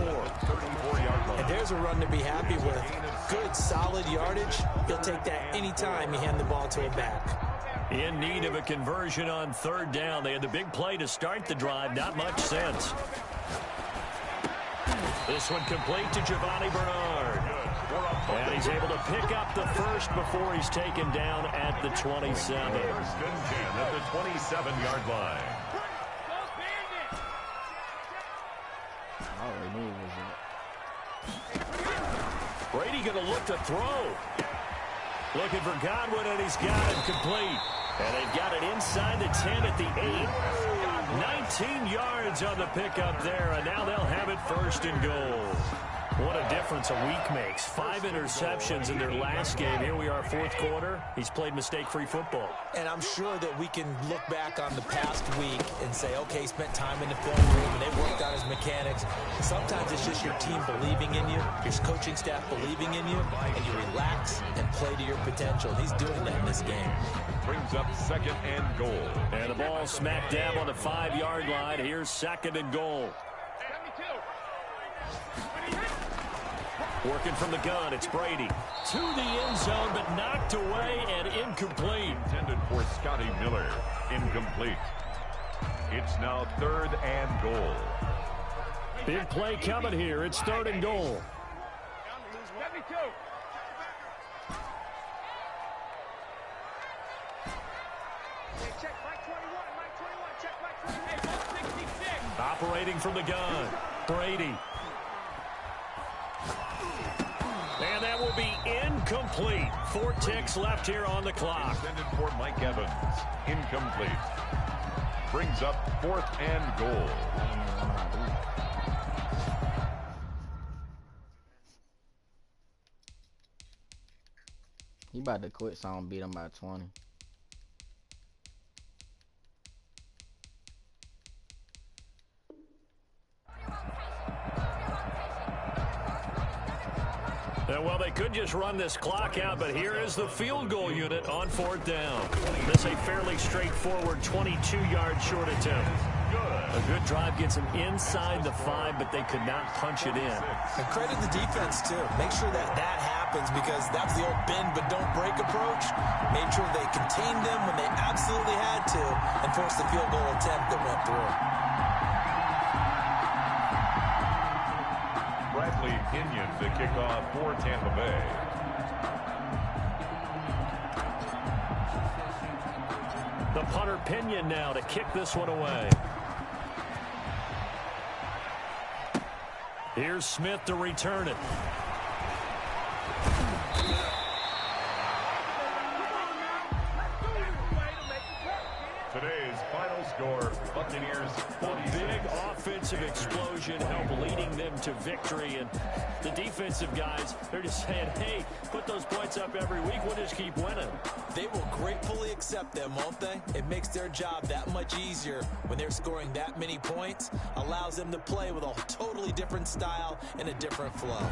And there's a run to be happy with. Good, solid yardage. He'll take that anytime you hand the ball to a back. In need of a conversion on 3rd down. They had the big play to start the drive. Not much sense. This one complete to Giovanni Bernard. And he's able to pick up the first before he's taken down at the 27. 1st and 10 at the 27-yard line. All we need was Brady going to look to throw. Looking for Godwin, and he's got it complete. And they've got it inside the 10 at the 8. 19 yards on the pickup there, and now they'll have it 1st and goal. What a difference a week makes. 5 interceptions in their last game. Here we are, 4th quarter. He's played mistake-free football. And I'm sure that we can look back on the past week and say, okay, he spent time in the film room and they worked on his mechanics. Sometimes it's just your team believing in you, your coaching staff believing in you, and you relax and play to your potential. He's doing that in this game. Brings up 2nd and goal. And the ball smack dab on the 5-yard line. Here's 2nd and goal. Working from the gun, it's Brady. To the end zone, but knocked away and incomplete. Intended for Scotty Miller. Incomplete. It's now 3rd and goal. Big play coming here. It's 3rd and goal. Operating from the gun, Brady. And that will be incomplete. 4 ticks left here on the clock. Intended for Mike Evans. Incomplete. Brings up 4th and goal. He about to quit, so I don't beat him by 20. Well, they could just run this clock out, but here is the field goal unit on 4th down. This a fairly straightforward 22-yard short attempt. A good drive gets them inside the 5, but they could not punch it in. And credit the defense, too. Make sure that happens, because that was the old bend but don't break approach. Made sure they contained them when they absolutely had to and forced the field goal attempt that went through. Bradley Pinion to kick off for Tampa Bay. The punter Pinion now to kick this one away. Here's Smith to return it. Today's final score, Buccaneers 46. Big offensive explosion helped leading them to victory, and the defensive guys, they're just saying, hey, put those points up every week, we'll just keep winning. They will gratefully accept them, won't they? It makes their job that much easier when they're scoring that many points, allows them to play with a totally different style and a different flow.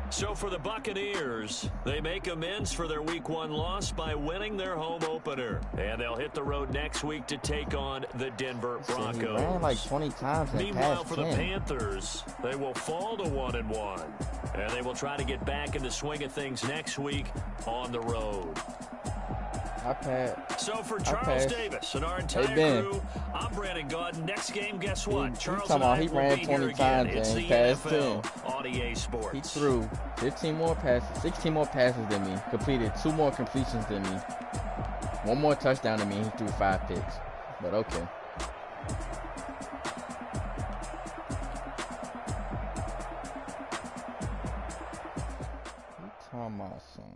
So for the Buccaneers, they make amends for their Week 1 loss by winning their home opener. And they'll hit the road next week to take on the Denver Broncos. He ran like 20 times and Meanwhile, passed for 10. the Panthers, they will fall to 1-1. And they will try to get back in the swing of things next week on the road. So for Charles Davis and our entire crew, I'm Brandon Gaudin. Next game, guess what? Charles and I will be here again. It's the NFL on EA Sports. He threw 15 more passes, 16 more passes than me, completed 2 more completions than me, 1 more touchdown than me. He threw 5 picks, but okay. Talking about some.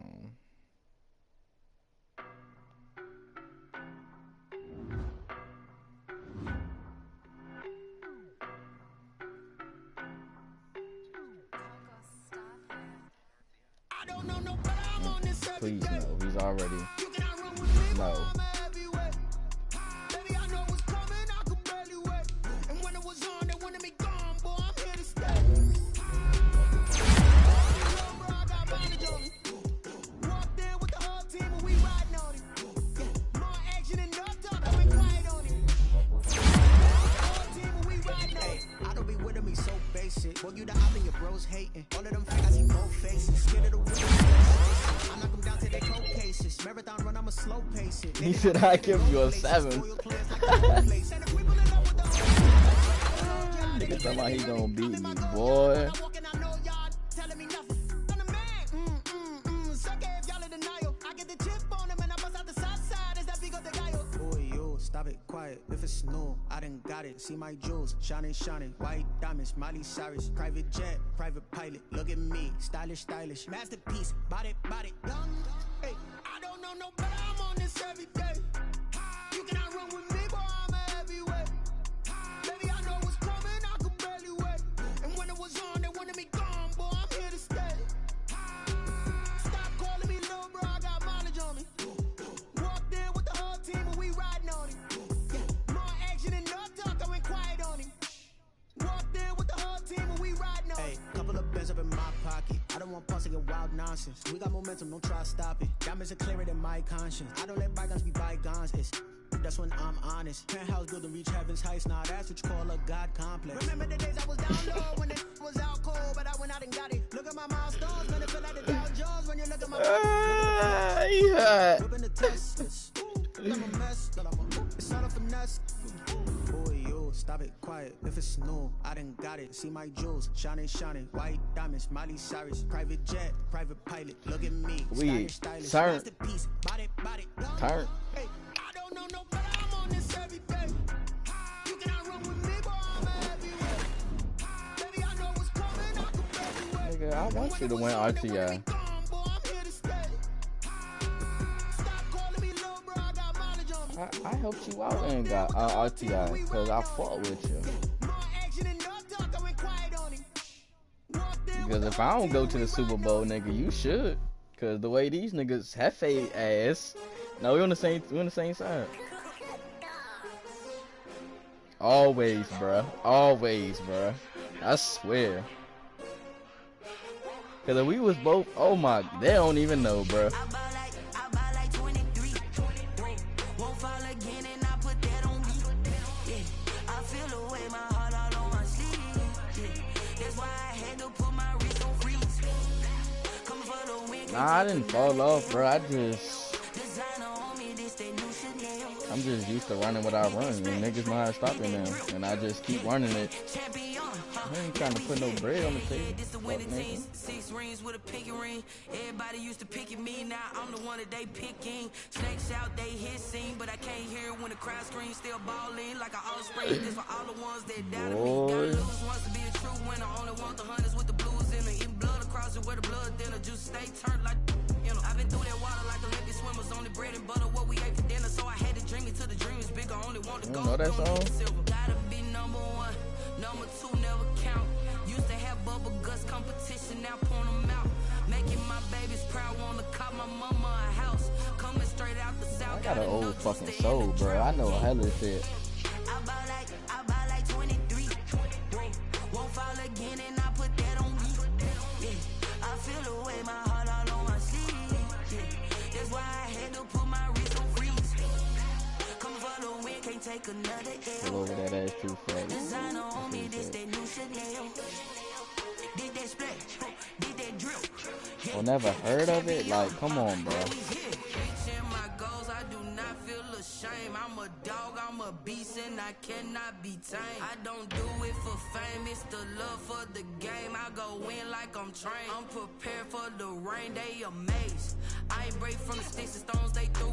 Please no, he's already no. Boy, you the op and your bros hating. All of them fake, I see both faces. Scared of the real. I knock them down to their cold cases. Marathon run, I'm a slow pace it. He said I give you a 7. Nigga talking about he gonna beat me, boy. Stop it, quiet, if it's new, I done got it. See my jewels, shining, shining, white diamonds, Miley Cyrus, private jet, private pilot, look at me, stylish, stylish, masterpiece, body, young, hey, I don't know no better, I'm on this every day. You cannot run with me, boy, I'm a heavyweight. Baby, I know what's coming, I could barely wait. And when it was on, they wanted me gone, boy, I'm here to stay. Stop calling me little bro, I got mileage on me. Walked in with the whole team and we riding on it. Up in my pocket. I don't want pulse and wild nonsense. We got momentum, don't try to stop it. Diamonds are clearer than my conscience. I don't let bygones be bygones. It's That's when I'm honest. Penthouse building reach heaven's heights. Now that's what you call a God complex. Remember the days I was down low when it was out cold, but I went out and got it. Look at my milestones, man. It feel like the Dow Jones when you look at my. Yeah. Whipping the Teslas. I'm a mess, but it's not a finesse. Boy, yo, stop it, quiet. If it's new, I done got it. See my jewels, shining, shining. White diamonds, Miley Cyrus. Private jet, private pilot. Look at me, stylish, turn. Body. Turn. Hey, I don't know no better. I'm on this every day. You cannot run with me, boy. I'm everywhere. Baby, I know what's coming. I can Nigga, I want you to win RTI. I helped you out and got RTI because I fought with you. Because if I don't go to the Super Bowl, nigga, you should. Because the way these niggas Hefe ass. No, we're on the same side. Always, bruh. Always, bruh. I swear. Because if we was both, oh my, they don't even know, bruh. Nah, I didn't fall off, bro. I'm just used to running what I run, and niggas know how to stop it now, and I just keep running it. I ain't trying to put no bread on the table. Fuck, nigga. 6 rings with a pinky ring. Everybody used to pick at me, now I'm the one that they picking. Snakes out, they hissing, but I can't hear when the crowd screams. Still balling like an offspring. This for all the ones that doubted me. Gotta lose wants to be a true winner. Only want the hunters with the blues in it. Eating blood across it where the blood thinner. Juice stay turned like, you know. I've been through that water like Olympic swimmers. Only bread and butter what we ate for dinner. So I had to dream it till the dream is bigger. Only want to go. Know that song? Gotta be number 1. Number 2 never count. Used to have bubble guts competition, now point them out. Making my babies proud, wanna cop my mama a house. Coming straight out the south. I got an old fucking soul, bro. I know a hell of shit. I buy like 23. Won't fall again and I put that on me. Yeah, I feel the way my heart all on my sleeve. Yeah, that's why I had to put my wrist on freeze. Come for the win, can't take another L. Pull over that ass too fast. Designer on me, this that new Chanel. Did that splash, did that drill. Oh, never heard of it? Like, come on, bro. Reaching my goals, I do not feel ashamed. I'm a dog, I'm a beast, and I cannot be tamed. I don't do it for fame, it's the love for the game. I go in like I'm trained. I'm prepared for the rain, they amazed. I ain't break from the sticks and stones they threw.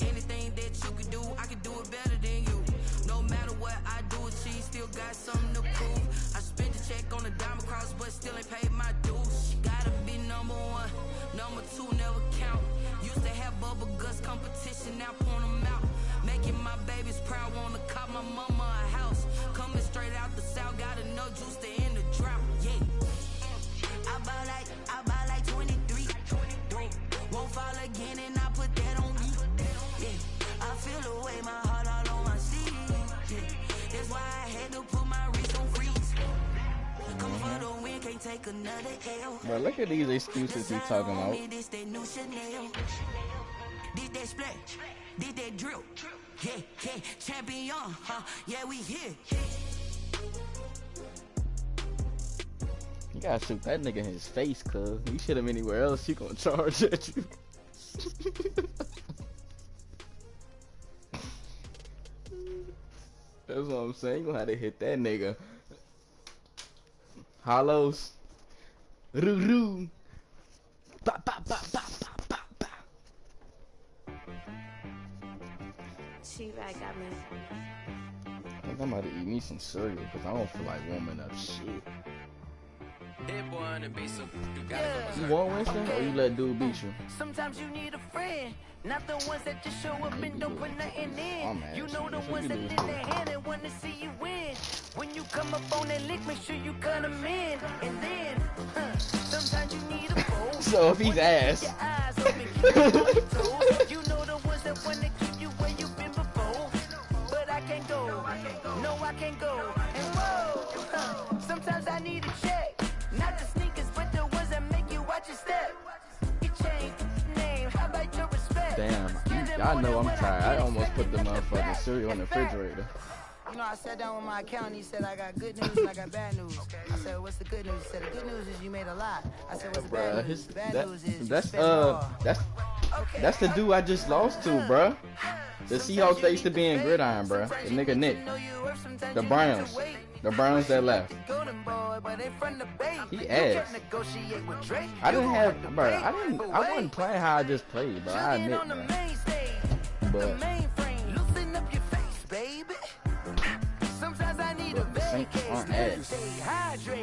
Anything that you can do, I can do it better than you. No matter what I do, achieve, still got something to prove. I spent the check on the diamond cross, but still ain't paid my dues. Gotta be number 1, number 2 never count. Used to have bubble guts competition, now point them out. Making my babies proud, wanna cop my mama a house. Coming straight out the south, got enough juice to end the drought. Yeah, I buy like 23. Won't fall again and I put that on me. Yeah, I feel the way my heart all on my sleeve. Yeah, that's why I had to put my wrist on freeze. Come for the win, can't take another L. Bro, look at these excuses he's talking about. This that new Chanel. Did that splash, did that drill. Yeah, champion, huh? Yeah, we here. You gotta shoot that nigga in his face, cuz. You shoot him anywhere else, he gonna charge at you. That's what I'm saying. You gonna have to hit that nigga. Hollows. Roo. Ba ba ba ba ba ba ba. She-Rag got me. I think I'm about to eat me some cereal because I don't feel like warming up shit. You want Winston or you let dude beat you? Sometimes you need a friend, not the ones that just show up and don't put nothing in. You know the ones that lend their hand and want to see you win. When you come up on that lick, make sure you cut them in. And then, sometimes you need a bowl. So if he's ass. You know the ones that want to keep you where you've been before. But I can't go. No, I can't go. And whoa, sometimes I need a check. Not the sneakers, but the ones that make you watch your step. You change name, how about your respect? Damn, you Y'all know I'm tired. I almost put the motherfucking cereal in the refrigerator. You know, I sat down with my accountant. He said, I got good news and I got bad news. I said, what's the good news? He said, the good news is you made a lot. I said, what's the bad news? The bad news is that's the dude I just lost to, bruh. The Seahawks that used to be in Gridiron, bruh. The nigga Nick. The Browns. The Browns that left. He ass. I didn't have, bruh. I wasn't playing how I just played, but I admit, man. But sometimes I need a vacation.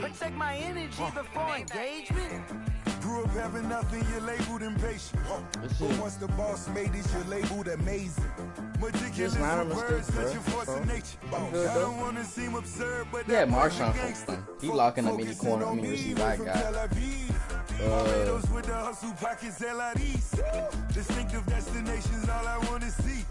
Protect my energy before engagement. Grew up having nothing, you're labeled impatient. But once the boss made it, you're labeled amazing. Meticulous words that you force in nature. I don't want to seem absurd, but yeah, Marshawn from he locking up any corner, I mean, receiver I got. With the hustle pockets, distinctive destinations, all I want to see.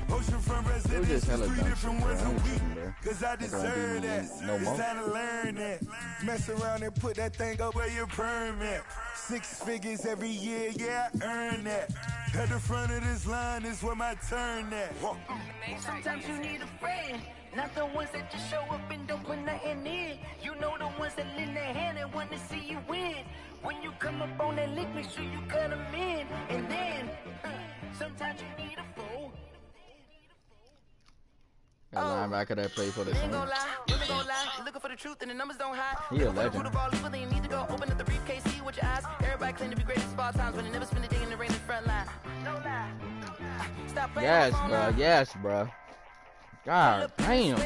Oceanfront residence, 3 different ones a week. Cause I deserve that. It's time to learn that. Mess around and put that thing up where your permit. 6 figures every year, yeah, I earn that. At the front of this line is where my turn at. Sometimes you need a friend, not the ones that just show up and don't put nothing in. You know the ones that lend their hand and want to see you win. When you come up on that lick, make sure you cut them in. And then, sometimes you need a fool. That linebacker that played for the Saints. Looking for the truth and the numbers don't hide. He a legend. You need to go open up the briefcase, see what your eyes. Everybody claim to be great at small times, but they never spend a day in the rain in the front line. No lie. Yes, bro. Yes, bro. God damn.